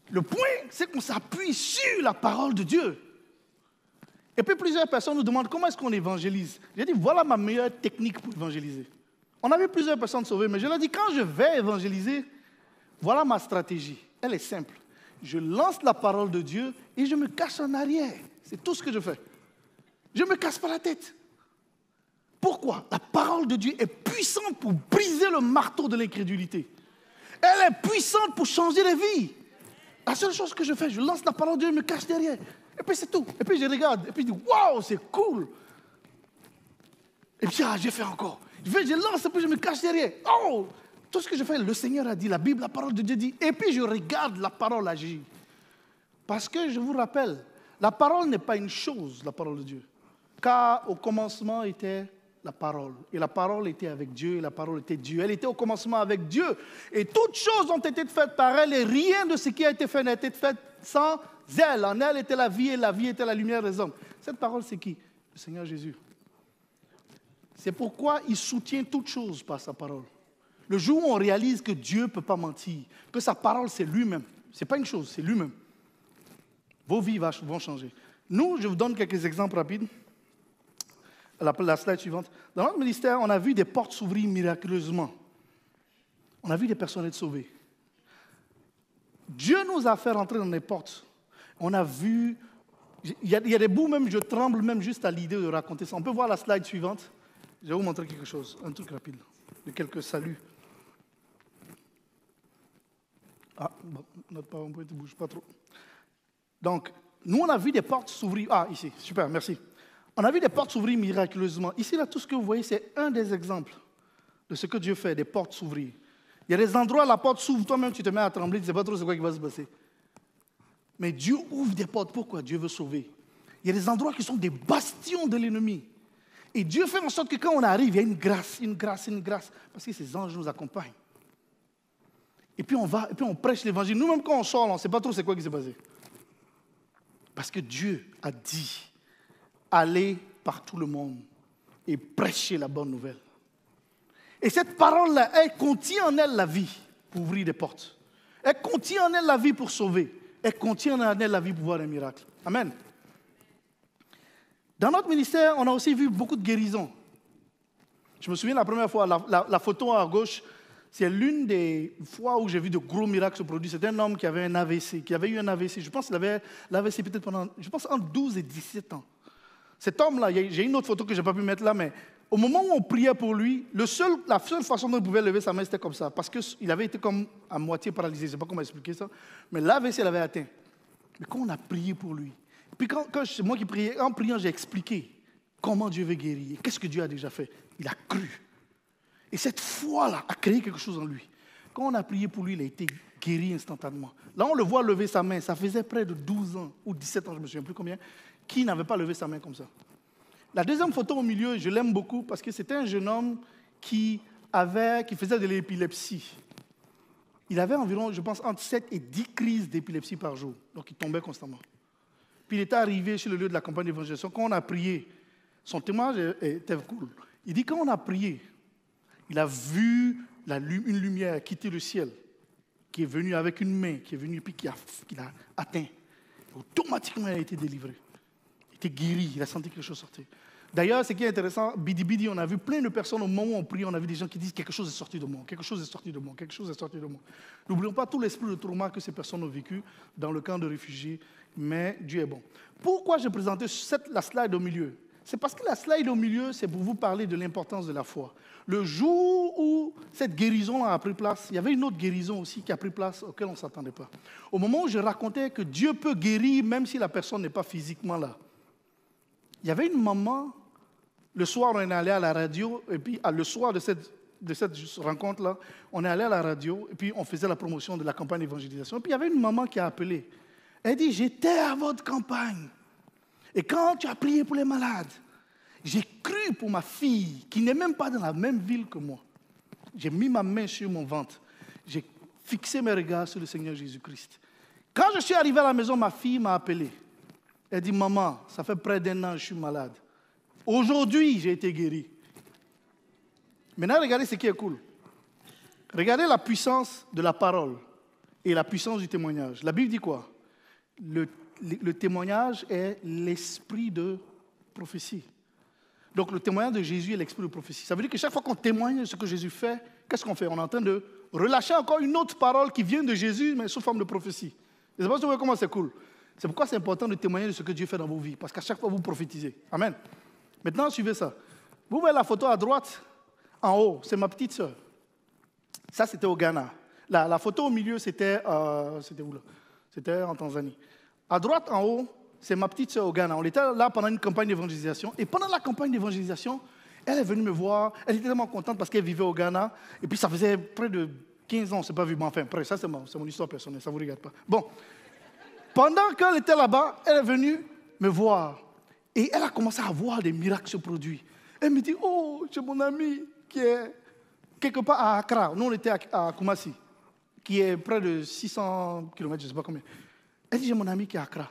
Le point, c'est qu'on s'appuie sur la parole de Dieu. Et puis plusieurs personnes nous demandent comment est-ce qu'on évangélise. J'ai dit, voilà ma meilleure technique pour évangéliser. On a vu plusieurs personnes sauvées, mais je leur ai dit, quand je vais évangéliser, voilà ma stratégie. Elle est simple. Je lance la parole de Dieu et je me cache en arrière. C'est tout ce que je fais. Je ne me casse pas la tête. Pourquoi? La parole de Dieu est puissante pour briser le marteau de l'incrédulité. Elle est puissante pour changer les vies. La seule chose que je fais, je lance la parole de Dieu, je me cache derrière. Et puis c'est tout. Et puis je regarde. Et puis je dis, waouh, c'est cool. Et puis j'ai fait encore. Je lance et puis je me cache derrière. Oh, tout ce que je fais, le Seigneur a dit, la Bible, la parole de Dieu dit. Et puis je regarde la parole agir. Parce que je vous rappelle, la parole n'est pas une chose, la parole de Dieu. Car au commencement était la parole. Et la parole était avec Dieu, et la parole était Dieu. Elle était au commencement avec Dieu. Et toutes choses ont été faites par elle, et rien de ce qui a été fait n'a été fait sans elle. En elle était la vie, et la vie était la lumière des hommes. Cette parole, c'est qui? Le Seigneur Jésus. C'est pourquoi il soutient toutes choses par sa parole. Le jour où on réalise que Dieu ne peut pas mentir, que sa parole, c'est lui-même. Ce n'est pas une chose, c'est lui-même. Vos vies vont changer. Nous, je vous donne quelques exemples rapides. La slide suivante. Dans notre ministère, on a vu des portes s'ouvrir miraculeusement. On a vu des personnes être sauvées. Dieu nous a fait rentrer dans les portes. On a vu... Il y a des bouts même, je tremble même juste à l'idée de raconter ça. On peut voir la slide suivante. Je vais vous montrer quelque chose, un truc rapide, de quelques saluts. Ah, bon, notre PowerPoint ne bouge pas trop. Donc, nous, on a vu des portes s'ouvrir. Ah, ici, super, merci. On a vu des portes s'ouvrir miraculeusement. Ici, là, tout ce que vous voyez, c'est un des exemples de ce que Dieu fait, des portes s'ouvrir. Il y a des endroits où la porte s'ouvre, toi-même, tu te mets à trembler, tu ne sais pas trop ce qui va se passer. Mais Dieu ouvre des portes. Pourquoi? Dieu veut sauver. Il y a des endroits qui sont des bastions de l'ennemi. Et Dieu fait en sorte que quand on arrive, il y a une grâce, une grâce, une grâce. Parce que ces anges nous accompagnent. Et puis on va, et puis on prêche l'évangile. Nous-mêmes, quand on sort, on ne sait pas trop c'est quoi qui s'est passé. Parce que Dieu a dit, allez par tout le monde et prêcher la bonne nouvelle. Et cette parole-là, elle contient en elle la vie pour ouvrir des portes. Elle contient en elle la vie pour sauver. Elle contient en elle la vie pour voir un miracle. Amen. Dans notre ministère, on a aussi vu beaucoup de guérisons. Je me souviens la première fois, la photo à gauche, c'est l'une des fois où j'ai vu de gros miracles se produire. C'était un homme qui avait un AVC, qui avait eu un AVC. Je pense qu'il avait l'AVC peut-être pendant, entre 12 et 17 ans. Cet homme-là, j'ai une autre photo que je n'ai pas pu mettre là, mais au moment où on priait pour lui, la seule façon dont il pouvait lever sa main, c'était comme ça, parce qu'il avait été comme à moitié paralysé. Je ne sais pas comment expliquer ça, mais l'AVC l'avait atteint. Mais quand on a prié pour lui, puis quand c'est moi qui priais, en priant, j'ai expliqué comment Dieu veut guérir, qu'est-ce que Dieu a déjà fait. Il a cru. Et cette foi-là a créé quelque chose en lui. Quand on a prié pour lui, il a été guéri instantanément. Là, on le voit lever sa main. Ça faisait près de 12 ans ou 17 ans, je ne me souviens plus combien, qui n'avait pas levé sa main comme ça. La deuxième photo au milieu, je l'aime beaucoup parce que c'était un jeune homme qui faisait de l'épilepsie. Il avait environ, je pense, entre 7 et 10 crises d'épilepsie par jour. Donc, il tombait constamment. Puis, il était arrivé sur le lieu de la campagne d'évangélisation. Quand on a prié, son témoignage était cool. Il dit, quand on a prié, il a vu une lumière quitter le ciel, qui est venue avec une main, qui est venue, puis qui l'a atteint. Automatiquement, il a été délivré. Il était guéri, il a senti quelque chose sortir. D'ailleurs, ce qui est intéressant, Bidi, on a vu plein de personnes au moment où on prie, on a vu des gens qui disent quelque chose est sorti de moi, quelque chose est sorti de moi, quelque chose est sorti de moi. N'oublions pas tout l'esprit de trauma que ces personnes ont vécu dans le camp de réfugiés, mais Dieu est bon. Pourquoi j'ai présenté la slide au milieu? C'est parce que la slide au milieu, c'est pour vous parler de l'importance de la foi. Le jour où cette guérison a pris place, il y avait une autre guérison aussi qui a pris place auquel on ne s'attendait pas. Au moment où je racontais que Dieu peut guérir même si la personne n'est pas physiquement là, il y avait une maman, le soir on est allé à la radio, et puis le soir de cette rencontre-là, on est allé à la radio, et puis on faisait la promotion de la campagne d'évangélisation. Et puis il y avait une maman qui a appelé. Elle dit, j'étais à votre campagne. Et quand tu as prié pour les malades, j'ai cru pour ma fille, qui n'est même pas dans la même ville que moi. J'ai mis ma main sur mon ventre. J'ai fixé mes regards sur le Seigneur Jésus-Christ. Quand je suis arrivé à la maison, ma fille m'a appelé. Elle dit, maman, ça fait près d'1 an que je suis malade. Aujourd'hui, j'ai été guéri. Maintenant, regardez ce qui est cool. Regardez la puissance de la parole et la puissance du témoignage. La Bible dit quoi? Le témoignage est l'esprit de prophétie. Donc, le témoignage de Jésus est l'esprit de prophétie. Ça veut dire que chaque fois qu'on témoigne de ce que Jésus fait, qu'est-ce qu'on fait? On est en train de relâcher encore une autre parole qui vient de Jésus, mais sous forme de prophétie. Je ne sais pas si vous voyez comment c'est cool. C'est pourquoi c'est important de témoigner de ce que Dieu fait dans vos vies. Parce qu'à chaque fois, vous prophétisez. Amen. Maintenant, suivez ça. Vous voyez la photo à droite, en haut, c'est ma petite sœur. Ça, c'était au Ghana. La photo au milieu, c'était où là? C'était en Tanzanie. À droite, en haut, c'est ma petite sœur au Ghana. On était là pendant une campagne d'évangélisation. Et pendant la campagne d'évangélisation, elle est venue me voir. Elle était tellement contente parce qu'elle vivait au Ghana. Et puis ça faisait près de 15 ans, on ne s'est pas vu. Mais enfin, après, ça c'est mon histoire personnelle, ça ne vous regarde pas. Bon. Pendant qu'elle était là-bas, elle est venue me voir. Et elle a commencé à voir des miracles se produire. Elle me dit, oh, j'ai mon ami qui est quelque part à Accra. Nous, on était à Kumasi, qui est près de 600 km, je ne sais pas combien. Elle dit, j'ai mon ami qui est à Accra.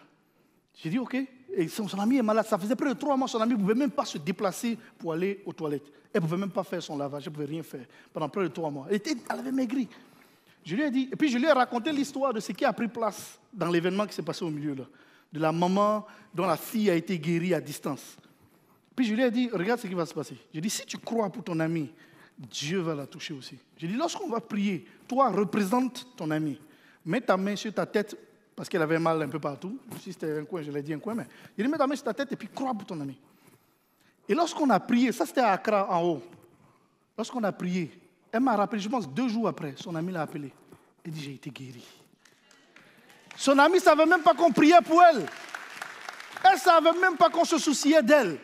J'ai dit, OK. Et son ami est malade. Ça faisait près de 3 mois, son ami ne pouvait même pas se déplacer pour aller aux toilettes. Elle ne pouvait même pas faire son lavage, elle ne pouvait rien faire pendant près de 3 mois. Elle avait maigri. Je lui ai dit, et puis je lui ai raconté l'histoire de ce qui a pris place dans l'événement qui s'est passé au milieu, là, de la maman dont la fille a été guérie à distance. Puis je lui ai dit, regarde ce qui va se passer. J'ai dit, si tu crois pour ton ami, Dieu va la toucher aussi. J'ai dit, lorsqu'on va prier, toi, représente ton ami. Mets ta main sur ta tête, parce qu'elle avait mal un peu partout. Si c'était un coin, je l'ai dit un coin, mais j'ai dit, mets ta main sur ta tête et puis crois pour ton ami. Et lorsqu'on a prié, ça c'était à Accra en haut. Lorsqu'on a prié, elle m'a rappelé, je pense 2 jours après, son ami l'a appelé. Elle dit, j'ai été guéri. Son ami ne savait même pas qu'on priait pour elle. Elle ne savait même pas qu'on se souciait d'elle.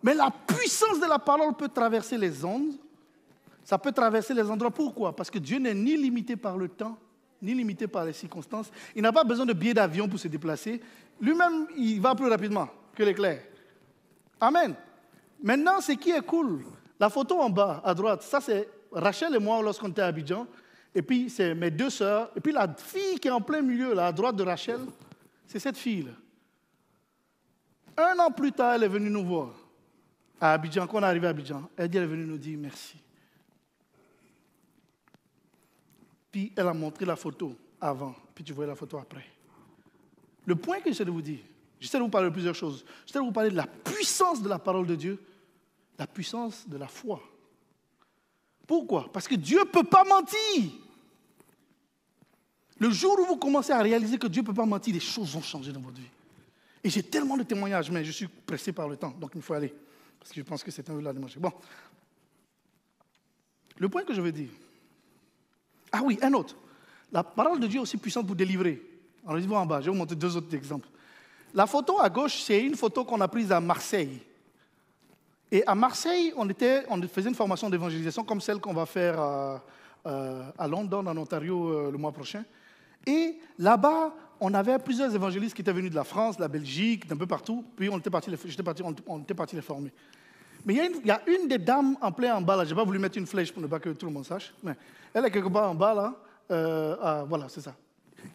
Mais la puissance de la parole peut traverser les ondes. Ça peut traverser les endroits. Pourquoi? Parce que Dieu n'est ni limité par le temps, ni limité par les circonstances. Il n'a pas besoin de billets d'avion pour se déplacer. Lui-même, il va plus rapidement que l'éclair. Amen. Maintenant, ce qui est cool, la photo en bas, à droite, ça c'est Rachel et moi lorsqu'on était à Abidjan. Et puis, c'est mes 2 sœurs. Et puis, la fille qui est en plein milieu, là, à droite de Rachel, c'est cette fille-là. 1 an plus tard, elle est venue nous voir à Abidjan. Quand on est arrivé à Abidjan, elle est venue nous dire merci. Puis, elle a montré la photo avant, puis tu vois la photo après. Le point que j'essaie de vous dire, j'essaie de vous parler de plusieurs choses. J'essaie de vous parler de la puissance de la parole de Dieu, la puissance de la foi. Pourquoi? Parce que Dieu ne peut pas mentir. Le jour où vous commencez à réaliser que Dieu ne peut pas mentir, les choses vont changer dans votre vie. Et j'ai tellement de témoignages, mais je suis pressé par le temps, donc il faut aller. Parce que je pense que c'est un peu là de manger. Bon. Le point que je veux dire. Ah oui, un autre. La parole de Dieu est aussi puissante pour délivrer. Alors, je vais en bas, je vais vous montrer 2 autres exemples. La photo à gauche, c'est une photo qu'on a prise à Marseille. Et à Marseille, on faisait une formation d'évangélisation comme celle qu'on va faire à London, en Ontario, le mois prochain. Et là-bas, on avait plusieurs évangélistes qui étaient venus de la France, de la Belgique, d'un peu partout. Puis on était partis les former. Mais il y a une des dames en plein en bas, là. Je n'ai pas voulu mettre une flèche pour ne pas que tout le monde sache. Mais elle est quelque part en bas, là. Voilà, c'est ça.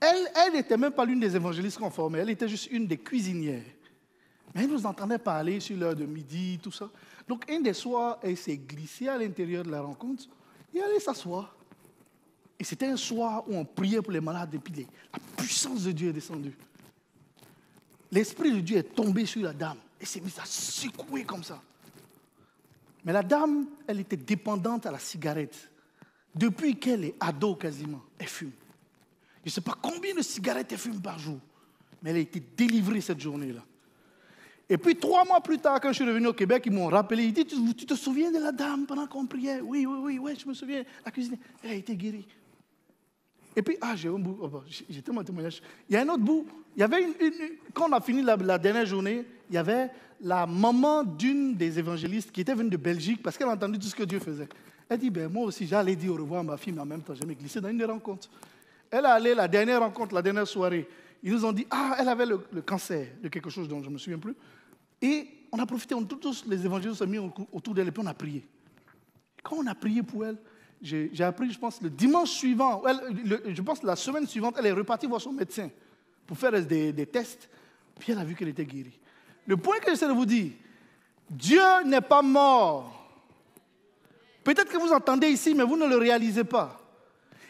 Elle n'était même pas l'une des évangélistes qu'on formait. Elle était juste une des cuisinières. Mais elle nous entendait parler sur l'heure de midi, tout ça. Donc, un des soirs, elle s'est glissée à l'intérieur de la rencontre et elle allait s'asseoir. Et c'était un soir où on priait pour les malades et puis la puissance de Dieu est descendue. L'Esprit de Dieu est tombé sur la dame et s'est mis à secouer comme ça. Mais la dame, elle était dépendante à la cigarette. Depuis qu'elle est ado quasiment, elle fume. Je ne sais pas combien de cigarettes elle fume par jour, mais elle a été délivrée cette journée-là. Et puis 3 mois plus tard, quand je suis revenu au Québec, ils m'ont rappelé, ils disent, tu te souviens de la dame pendant qu'on priait? Oui, je me souviens, la cuisinière, elle a été guérie. Et puis, j'ai un bout, j'ai tellement de témoignages. Il y a un autre bout, il y avait quand on a fini la dernière journée, il y avait la maman d'une des évangélistes qui était venue de Belgique parce qu'elle a entendu tout ce que Dieu faisait. Elle dit, moi aussi, j'allais dire au revoir à ma fille, mais en même temps, j'ai glissé dans une des rencontres. Elle est allée, la dernière rencontre, la dernière soirée, ils nous ont dit, elle avait le cancer de quelque chose dont je ne me souviens plus. Et on a profité, tous les évangélistes se sont mis autour d'elle et puis on a prié. Et quand on a prié pour elle, j'ai appris, je pense, le dimanche suivant, je pense la semaine suivante, elle est repartie voir son médecin pour faire des tests, puis elle a vu qu'elle était guérie. Le point que j'essaie de vous dire, Dieu n'est pas mort. Peut-être que vous entendez ici, mais vous ne le réalisez pas.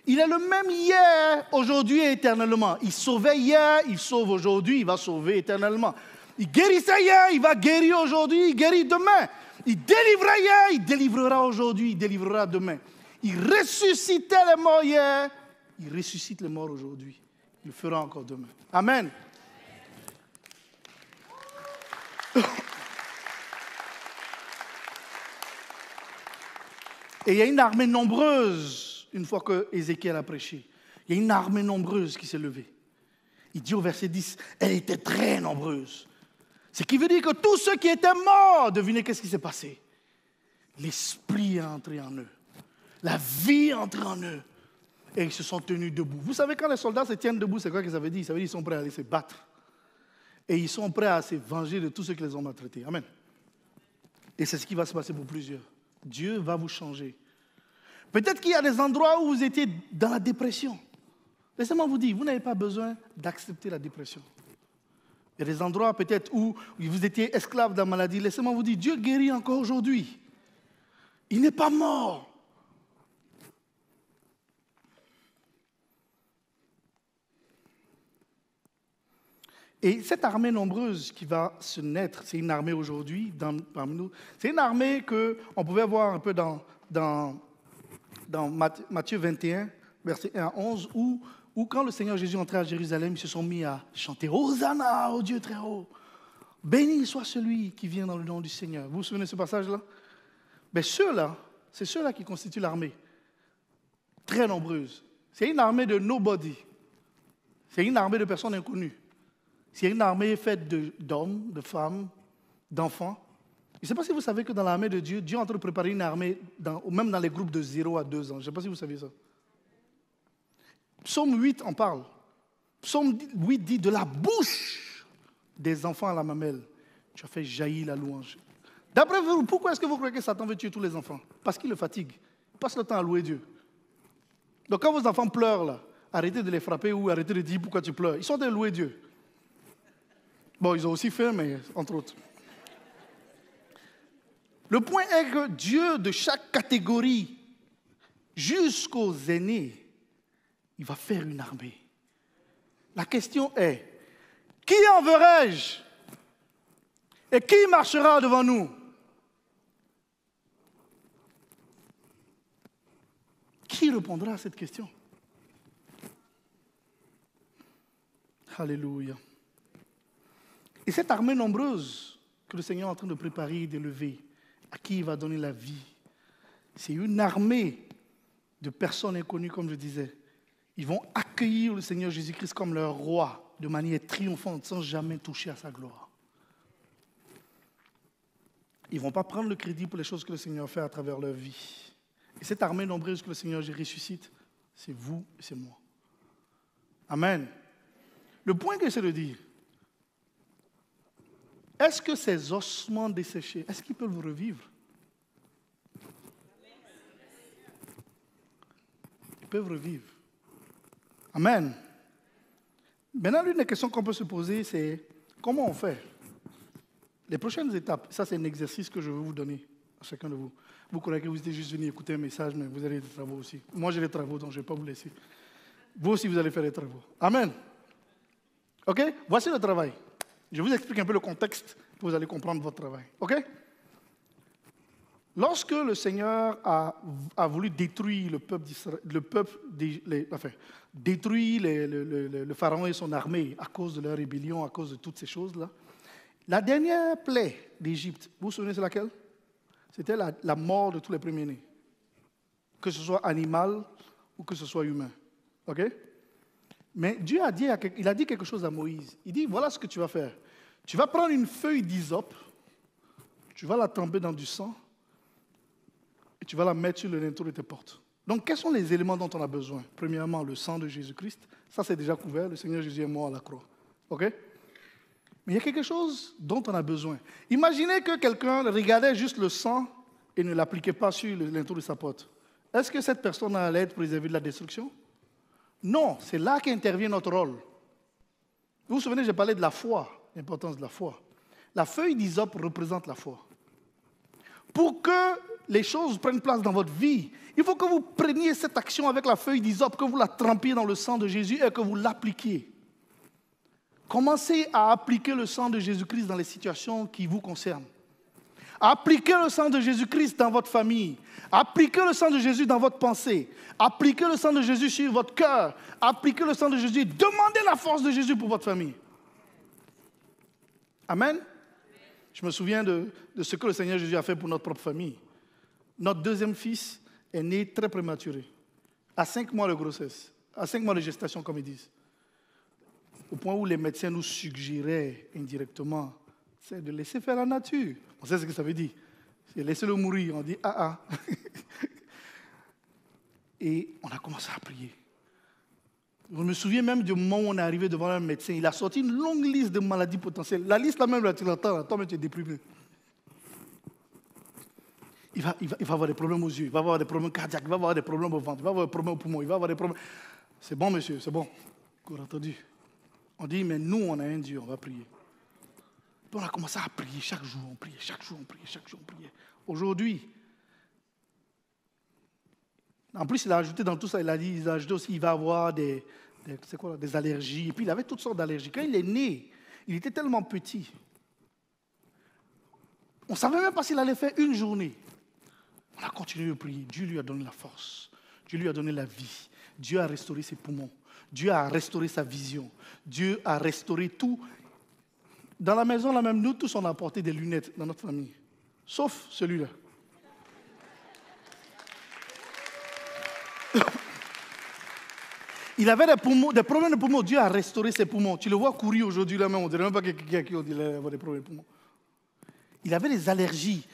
Il est le même hier, aujourd'hui et éternellement. Il sauvait hier, il sauve aujourd'hui, il va sauver éternellement. Il guérissait hier, il va guérir aujourd'hui, il guérit demain. Il délivrait hier, il délivrera aujourd'hui, il délivrera demain. Il ressuscitait les morts hier, il ressuscite les morts aujourd'hui. Il le fera encore demain. Amen. Et il y a une armée nombreuse une fois que Ézéchiel a prêché. Il y a une armée nombreuse qui s'est levée. Il dit au verset 10, elle était très nombreuse. Ce qui veut dire que tous ceux qui étaient morts, devinez qu'est-ce qui s'est passé. L'esprit est entré en eux. La vie est entrée en eux. Et ils se sont tenus debout. Vous savez, quand les soldats se tiennent debout, c'est quoi qu'ils avaient dit? Ça veut dire qu'ils sont prêts à aller se battre. Et ils sont prêts à se venger de tous ceux qui les ont maltraités. Amen. Et c'est ce qui va se passer pour plusieurs. Dieu va vous changer. Peut-être qu'il y a des endroits où vous étiez dans la dépression. Laissez-moi vous dire, vous n'avez pas besoin d'accepter la dépression. Il y a des endroits peut-être où vous étiez esclave de la maladie. Laissez-moi vous dire, Dieu guérit encore aujourd'hui. Il n'est pas mort. Et cette armée nombreuse qui va se naître, c'est une armée aujourd'hui parmi nous. C'est une armée qu'on pouvait voir un peu dans Matthieu 21, verset 1 à 11, où quand le Seigneur Jésus entrait à Jérusalem, ils se sont mis à chanter « Hosanna au Dieu très haut ». Béni soit celui qui vient dans le nom du Seigneur. Vous vous souvenez de ce passage-là? Mais ceux-là, c'est ceux-là qui constituent l'armée. Très nombreuse. C'est une armée de nobody. C'est une armée de personnes inconnues. C'est une armée faite d'hommes, de femmes, d'enfants. Je ne sais pas si vous savez que dans l'armée de Dieu, Dieu est en train de préparer une armée, même dans les groupes de 0 à 2 ans. Je ne sais pas si vous savez ça. Psaume 8 en parle. Psaume 8 dit, de la bouche des enfants à la mamelle, tu as fait jaillir la louange. D'après vous, pourquoi est-ce que vous croyez que Satan veut tuer tous les enfants? Parce qu'il le fatigue. Il passe le temps à louer Dieu. Donc quand vos enfants pleurent, là, arrêtez de les frapper ou arrêtez de dire pourquoi tu pleures. Ils sont en train de louer Dieu. Bon, ils ont aussi faim, mais entre autres. Le point est que Dieu, de chaque catégorie, jusqu'aux aînés, il va faire une armée. La question est, qui enverrai-je? Et qui marchera devant nous? Qui répondra à cette question? Alléluia. Et cette armée nombreuse que le Seigneur est en train de préparer et d'élever, à qui il va donner la vie, c'est une armée de personnes inconnues, comme je disais. Ils vont accueillir le Seigneur Jésus-Christ comme leur roi, de manière triomphante, sans jamais toucher à sa gloire. Ils ne vont pas prendre le crédit pour les choses que le Seigneur fait à travers leur vie. Et cette armée nombreuse que le Seigneur ressuscite, c'est vous et c'est moi. Amen. Le point que j'essaie de dire, est-ce que ces ossements desséchés, est-ce qu'ils peuvent revivre? Ils peuvent revivre. Amen. Maintenant, l'une des questions qu'on peut se poser, c'est comment on fait? Les prochaines étapes, ça c'est un exercice que je veux vous donner à chacun de vous. Vous croyez que vous étiez juste venu écouter un message, mais vous avez des travaux aussi. Moi j'ai des travaux, donc je ne vais pas vous laisser. Vous aussi, vous allez faire des travaux. Amen. OK? Voici le travail. Je vous explique un peu le contexte, vous allez comprendre votre travail. OK? Lorsque le Seigneur a voulu détruire le pharaon et son armée à cause de leur rébellion, à cause de toutes ces choses-là, la dernière plaie d'Égypte, vous vous souvenez c'est laquelle? C'était la mort de tous les premiers-nés, que ce soit animal ou que ce soit humain. OK? Mais Dieu a dit quelque chose à Moïse. Il dit, voilà ce que tu vas faire. Tu vas prendre une feuille d'hysope, tu vas la tremper dans du sang, et tu vas la mettre sur le linteau de tes portes. Donc, quels sont les éléments dont on a besoin? Premièrement, le sang de Jésus-Christ. Ça, c'est déjà couvert. Le Seigneur Jésus est mort à la croix. OK? Mais il y a quelque chose dont on a besoin. Imaginez que quelqu'un regardait juste le sang et ne l'appliquait pas sur le linteau de sa porte. Est-ce que cette personne allait être préservée de la destruction? Non, c'est là qu'intervient notre rôle. Vous vous souvenez, j'ai parlé de la foi, l'importance de la foi. La feuille d'hysope représente la foi. Pour que les choses prennent place dans votre vie, il faut que vous preniez cette action avec la feuille d'hysope, que vous la trempiez dans le sang de Jésus et que vous l'appliquiez. Commencez à appliquer le sang de Jésus-Christ dans les situations qui vous concernent. Appliquez le sang de Jésus-Christ dans votre famille. Appliquez le sang de Jésus dans votre pensée. Appliquez le sang de Jésus sur votre cœur. Appliquez le sang de Jésus. Demandez la force de Jésus pour votre famille. Amen. Je me souviens de ce que le Seigneur Jésus a fait pour notre propre famille. Notre deuxième fils est né très prématuré. à 5 mois de grossesse, à 5 mois de gestation, comme ils disent. Au point où les médecins nous suggéraient indirectement, c'est de laisser faire la nature. On sait ce que ça veut dire. C'est laisser-le mourir. On dit ah. Et on a commencé à prier. Je me souviens même du moment où on est arrivé devant un médecin. Il a sorti une longue liste de maladies potentielles. La liste là même, là, tu l'entends, toi-même tu es déprimé. Il va avoir des problèmes aux yeux, il va avoir des problèmes cardiaques, il va avoir des problèmes au ventre, il va avoir des problèmes aux poumons, il va avoir des problèmes... C'est bon, monsieur, c'est bon. Vous entendu. On dit, mais nous, on a un Dieu, on va prier. Puis on a commencé à prier chaque jour, on priait, chaque jour, on priait, chaque jour, on priait. Aujourd'hui, en plus, il a ajouté dans tout ça, il a ajouté aussi, il va avoir des allergies. Et puis, il avait toutes sortes d'allergies. Quand il est né, il était tellement petit. On ne savait même pas s'il allait faire une journée. On a continué de prier. Dieu lui a donné la force. Dieu lui a donné la vie. Dieu a restauré ses poumons. Dieu a restauré sa vision. Dieu a restauré tout. Dans la maison, là même, nous tous, on a apporté des lunettes dans notre famille. Sauf celui-là. Il avait des problèmes de poumons. Dieu a restauré ses poumons. Tu le vois courir aujourd'hui, là même. On ne dirait même pas quelqu'un qui avait des problèmes de poumons. Il avait des allergies.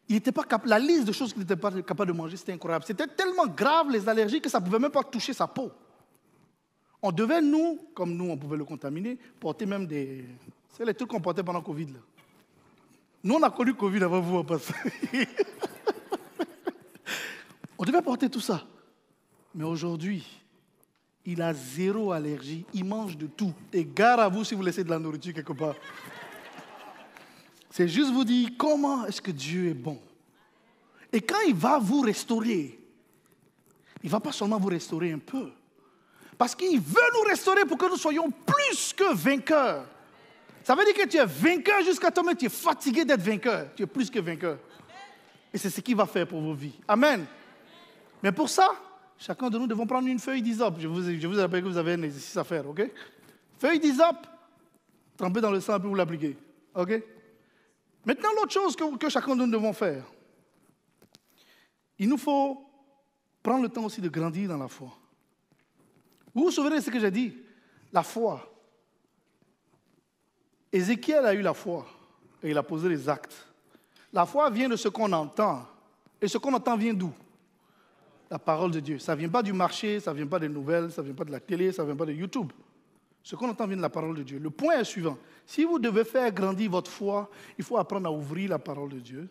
Il était pas capable. La liste de choses qu'il n'était pas capable de manger, c'était incroyable. C'était tellement grave, les allergies, que ça ne pouvait même pas toucher sa peau. On devait, nous, comme nous, on pouvait le contaminer, porter même des... C'est les trucs qu'on portait pendant Covid, là. Nous, on a connu Covid avant vous, en passant. On devait porter tout ça. Mais aujourd'hui, il a 0 allergie. Il mange de tout. Et gare à vous si vous laissez de la nourriture quelque part. C'est juste vous dire comment est-ce que Dieu est bon. Et quand il va vous restaurer, il ne va pas seulement vous restaurer un peu. Parce qu'il veut nous restaurer pour que nous soyons plus que vainqueurs. Ça veut dire que tu es vainqueur jusqu'à toi, mais tu es fatigué d'être vainqueur. Tu es plus que vainqueur. Et c'est ce qu'il va faire pour vos vies. Amen. Mais pour ça, chacun de nous devons prendre une feuille d'hysope. Je vous rappelle que vous avez un exercice à faire, ok? Feuille d'hysope, trempée dans le sang, puis vous l'appliquez, ok? Maintenant, l'autre chose que chacun de nous devons faire, il nous faut prendre le temps aussi de grandir dans la foi. Vous vous souvenez de ce que j'ai dit? La foi. Ézéchiel a eu la foi et il a posé les actes. La foi vient de ce qu'on entend. Et ce qu'on entend vient d'où? La parole de Dieu. Ça ne vient pas du marché, ça ne vient pas des nouvelles, ça ne vient pas de la télé, ça ne vient pas de YouTube. Ce qu'on entend vient de la parole de Dieu. Le point est suivant. Si vous devez faire grandir votre foi, il faut apprendre à ouvrir la parole de Dieu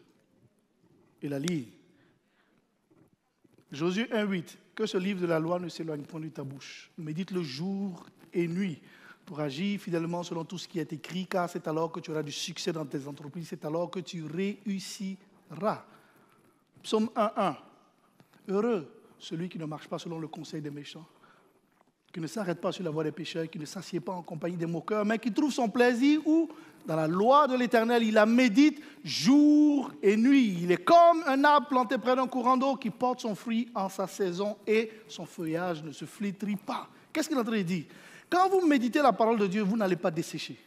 et la lire. Josué 1,8. Que ce livre de la loi ne s'éloigne point de ta bouche. Médite-le jour et nuit pour agir fidèlement selon tout ce qui est écrit, car c'est alors que tu auras du succès dans tes entreprises, c'est alors que tu réussiras. Psaume 1,1. Heureux celui qui ne marche pas selon le conseil des méchants, qui ne s'arrête pas sur la voie des pécheurs, qui ne s'assied pas en compagnie des moqueurs, mais qui trouve son plaisir où? Dans la loi de l'Éternel, il la médite jour et nuit. Il est comme un arbre planté près d'un courant d'eau qui porte son fruit en sa saison et son feuillage ne se flétrit pas. Qu'est-ce qu'il est en train de dire? Quand vous méditez la parole de Dieu, vous n'allez pas dessécher.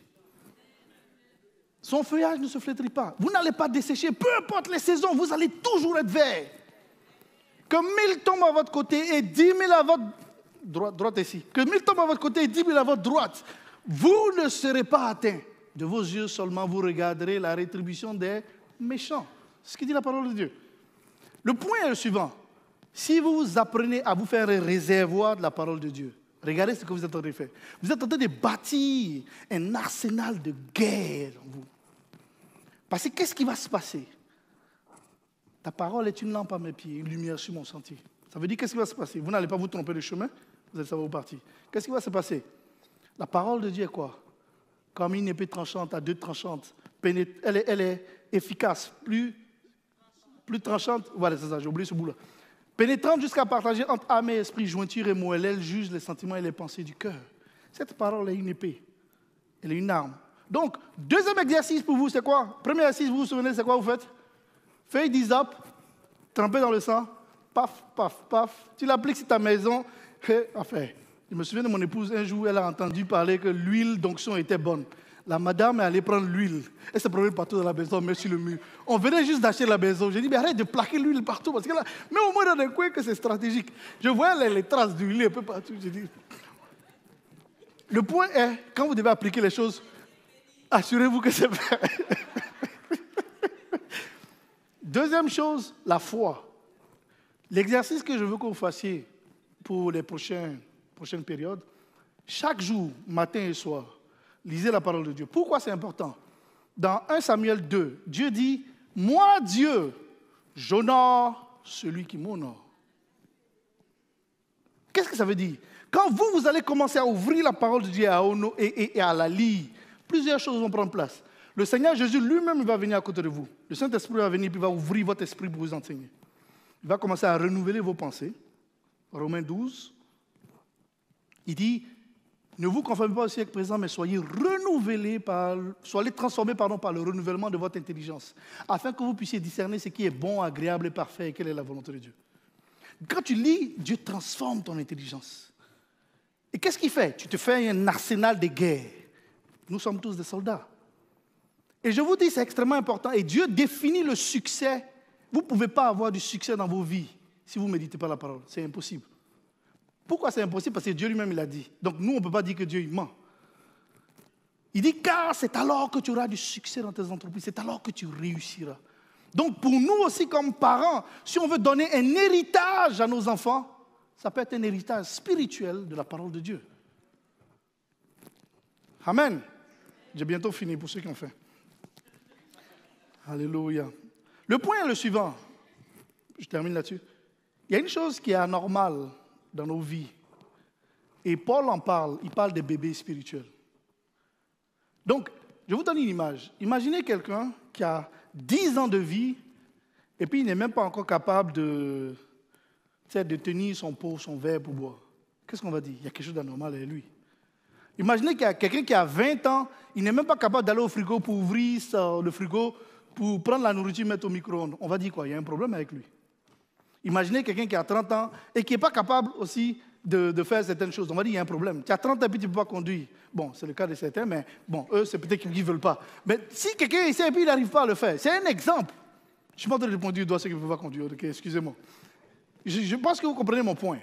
Son feuillage ne se flétrit pas. Vous n'allez pas dessécher. Peu importe les saisons, vous allez toujours être vert. Que 1000 tombent à votre côté et 10 000 à votre droite ici. Que 1000 tombent à votre côté et 10 000 à votre droite. Vous ne serez pas atteints. De vos yeux seulement, vous regarderez la rétribution des méchants. C'est ce que dit la parole de Dieu. Le point est le suivant. Si vous apprenez à vous faire un réservoir de la parole de Dieu, regardez ce que vous êtes en train de faire. Vous êtes en train de bâtir un arsenal de guerre en vous. Parce que qu'est-ce qui va se passer? Ta parole est une lampe à mes pieds, une lumière sur mon sentier. Ça veut dire qu'est-ce qui va se passer? Vous n'allez pas vous tromper de chemin, vous allez savoir où partir. Qu'est-ce qui va se passer? La parole de Dieu est quoi? Comme une épée tranchante à 2 tranchantes. Elle est efficace, plus tranchante. Voilà, c'est ça, j'ai oublié ce bout-là. Pénétrante jusqu'à partager entre âme et esprit, jointure et moelle. Elle juge les sentiments et les pensées du cœur. Cette parole est une épée. Elle est une arme. Donc, deuxième exercice pour vous, c'est quoi? Premier exercice, vous vous souvenez, c'est quoi vous faites? Feuille d'hysope, trempée dans le sang, paf, paf, paf. Tu l'appliques sur ta maison. Enfin, je me souviens de mon épouse, un jour, elle a entendu parler que l'huile d'onction était bonne. La madame est allée prendre l'huile. Elle s'est promenée partout dans la maison, met sur le mur. On venait juste d'acheter la maison. J'ai dit, mais arrête de plaquer l'huile partout. Parce que là, mais au moins dans les coins que c'est stratégique. Je voyais les traces d'huile un peu partout. J'ai dit. Le point est, quand vous devez appliquer les choses, assurez-vous que c'est fait. Deuxième chose, la foi. L'exercice que je veux que vous fassiez pour les prochaines périodes, chaque jour, matin et soir, lisez la parole de Dieu. Pourquoi c'est important? Dans 1 Samuel 2, Dieu dit, « Moi, Dieu, j'honore celui qui m'honore. » Qu'est-ce que ça veut dire? Quand vous allez commencer à ouvrir la parole de Dieu et à la lire, plusieurs choses vont prendre place. Le Seigneur Jésus lui-même va venir à côté de vous. Le Saint-Esprit va venir et va ouvrir votre esprit pour vous enseigner. Il va commencer à renouveler vos pensées. Romains 12, il dit, ne vous conformez pas au siècle présent, mais soyez transformés par le renouvellement de votre intelligence, afin que vous puissiez discerner ce qui est bon, agréable et parfait et quelle est la volonté de Dieu. Quand tu lis, Dieu transforme ton intelligence. Et qu'est-ce qu'il fait? Tu te fais un arsenal de guerre. Nous sommes tous des soldats. Et je vous dis, c'est extrêmement important. Et Dieu définit le succès. Vous ne pouvez pas avoir du succès dans vos vies si vous ne méditez pas la parole. C'est impossible. Pourquoi c'est impossible? Parce que Dieu lui-même l'a dit. Donc nous, on ne peut pas dire que Dieu il ment. Il dit, car c'est alors que tu auras du succès dans tes entreprises. C'est alors que tu réussiras. Donc pour nous aussi, comme parents, si on veut donner un héritage à nos enfants, ça peut être un héritage spirituel de la parole de Dieu. Amen. J'ai bientôt fini pour ceux qui ont faim. Alléluia. Le point est le suivant. Je termine là-dessus. Il y a une chose qui est anormale dans nos vies. Et Paul en parle. Il parle des bébés spirituels. Donc, je vous donne une image. Imaginez quelqu'un qui a 10 ans de vie et puis il n'est même pas encore capable de tenir son pot, son verre pour boire. Qu'est-ce qu'on va dire? Il y a quelque chose d'anormal avec lui. Imaginez qu'il y a quelqu'un qui a 20 ans, il n'est même pas capable d'aller au frigo pour ouvrir le frigo, pour prendre la nourriture et mettre au micro-ondes. On va dire quoi? Il y a un problème avec lui. Imaginez quelqu'un qui a 30 ans et qui n'est pas capable aussi de faire certaines choses. On va dire qu'il y a un problème. Tu as 30 ans et puis tu ne peux pas conduire. Bon, c'est le cas de certains, mais bon, eux, c'est peut-être qu'ils ne veulent pas. Mais si quelqu'un essaie et puis il n'arrive pas à le faire, c'est un exemple. Je ne suis pas en train de répondre du doigt ceux qui ne peuvent pas conduire. Okay, excusez-moi. Je pense que vous comprenez mon point.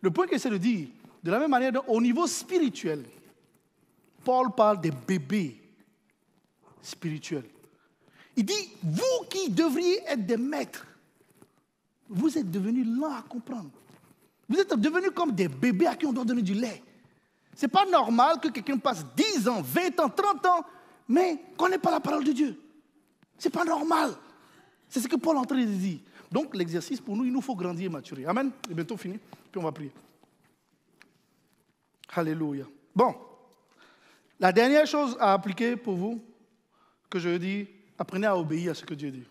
Le point que c'est de dire, de la même manière, au niveau spirituel, Paul parle des bébés spirituels. Il dit, vous qui devriez être des maîtres, vous êtes devenus lents à comprendre. Vous êtes devenus comme des bébés à qui on doit donner du lait. Ce n'est pas normal que quelqu'un passe 10 ans, 20 ans, 30 ans, mais ne connaît pas la parole de Dieu. Ce n'est pas normal. C'est ce que Paul est en train de dire. Donc l'exercice pour nous, il nous faut grandir et maturer. Amen. C'est bientôt fini, puis on va prier. Alléluia. Bon, la dernière chose à appliquer pour vous, que je dis, apprenez à obéir à ce que Dieu dit.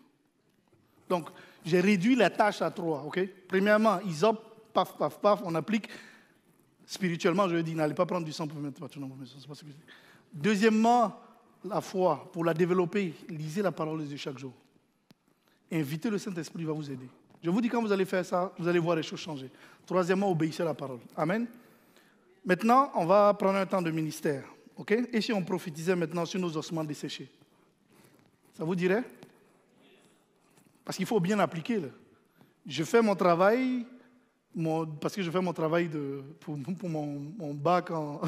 Donc, j'ai réduit la tâche à 3, ok? Premièrement, Hysope, paf, paf, paf, on applique. Spirituellement, je dis, n'allez pas prendre du sang pour mettre votre nom. C'est pas ce que je dis. Deuxièmement, la foi, pour la développer, lisez la parole de Dieu chaque jour. Invitez le Saint-Esprit, il va vous aider. Je vous dis, quand vous allez faire ça, vous allez voir les choses changer. Troisièmement, obéissez à la parole. Amen. Maintenant, on va prendre un temps de ministère. Ok? Et si on prophétisait maintenant sur nos ossements desséchés? Ça vous dirait? Parce qu'il faut bien appliquer. Là. Je fais mon travail, parce que je fais mon travail pour mon bac en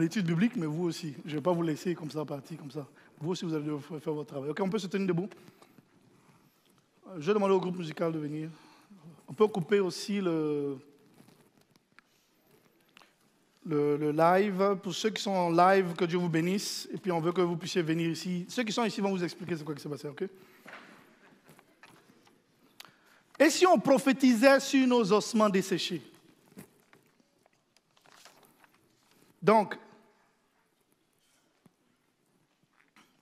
études bibliques, mais vous aussi. Je ne vais pas vous laisser comme ça, partir comme ça. Vous aussi, vous allez devoir faire votre travail. Ok, on peut se tenir debout. Je vais demander au groupe musical de venir. On peut couper aussi le live. Pour ceux qui sont en live, que Dieu vous bénisse. Et puis on veut que vous puissiez venir ici. Ceux qui sont ici vont vous expliquer c'est quoi qui s'est passé, ok? Et si on prophétisait sur nos ossements desséchés? Donc,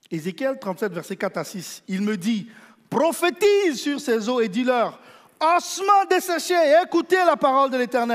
Ézéchiel 37, verset 4 à 6, il me dit, prophétise sur ces eaux et dis-leur, ossements desséchés, écoutez la parole de l'Éternel.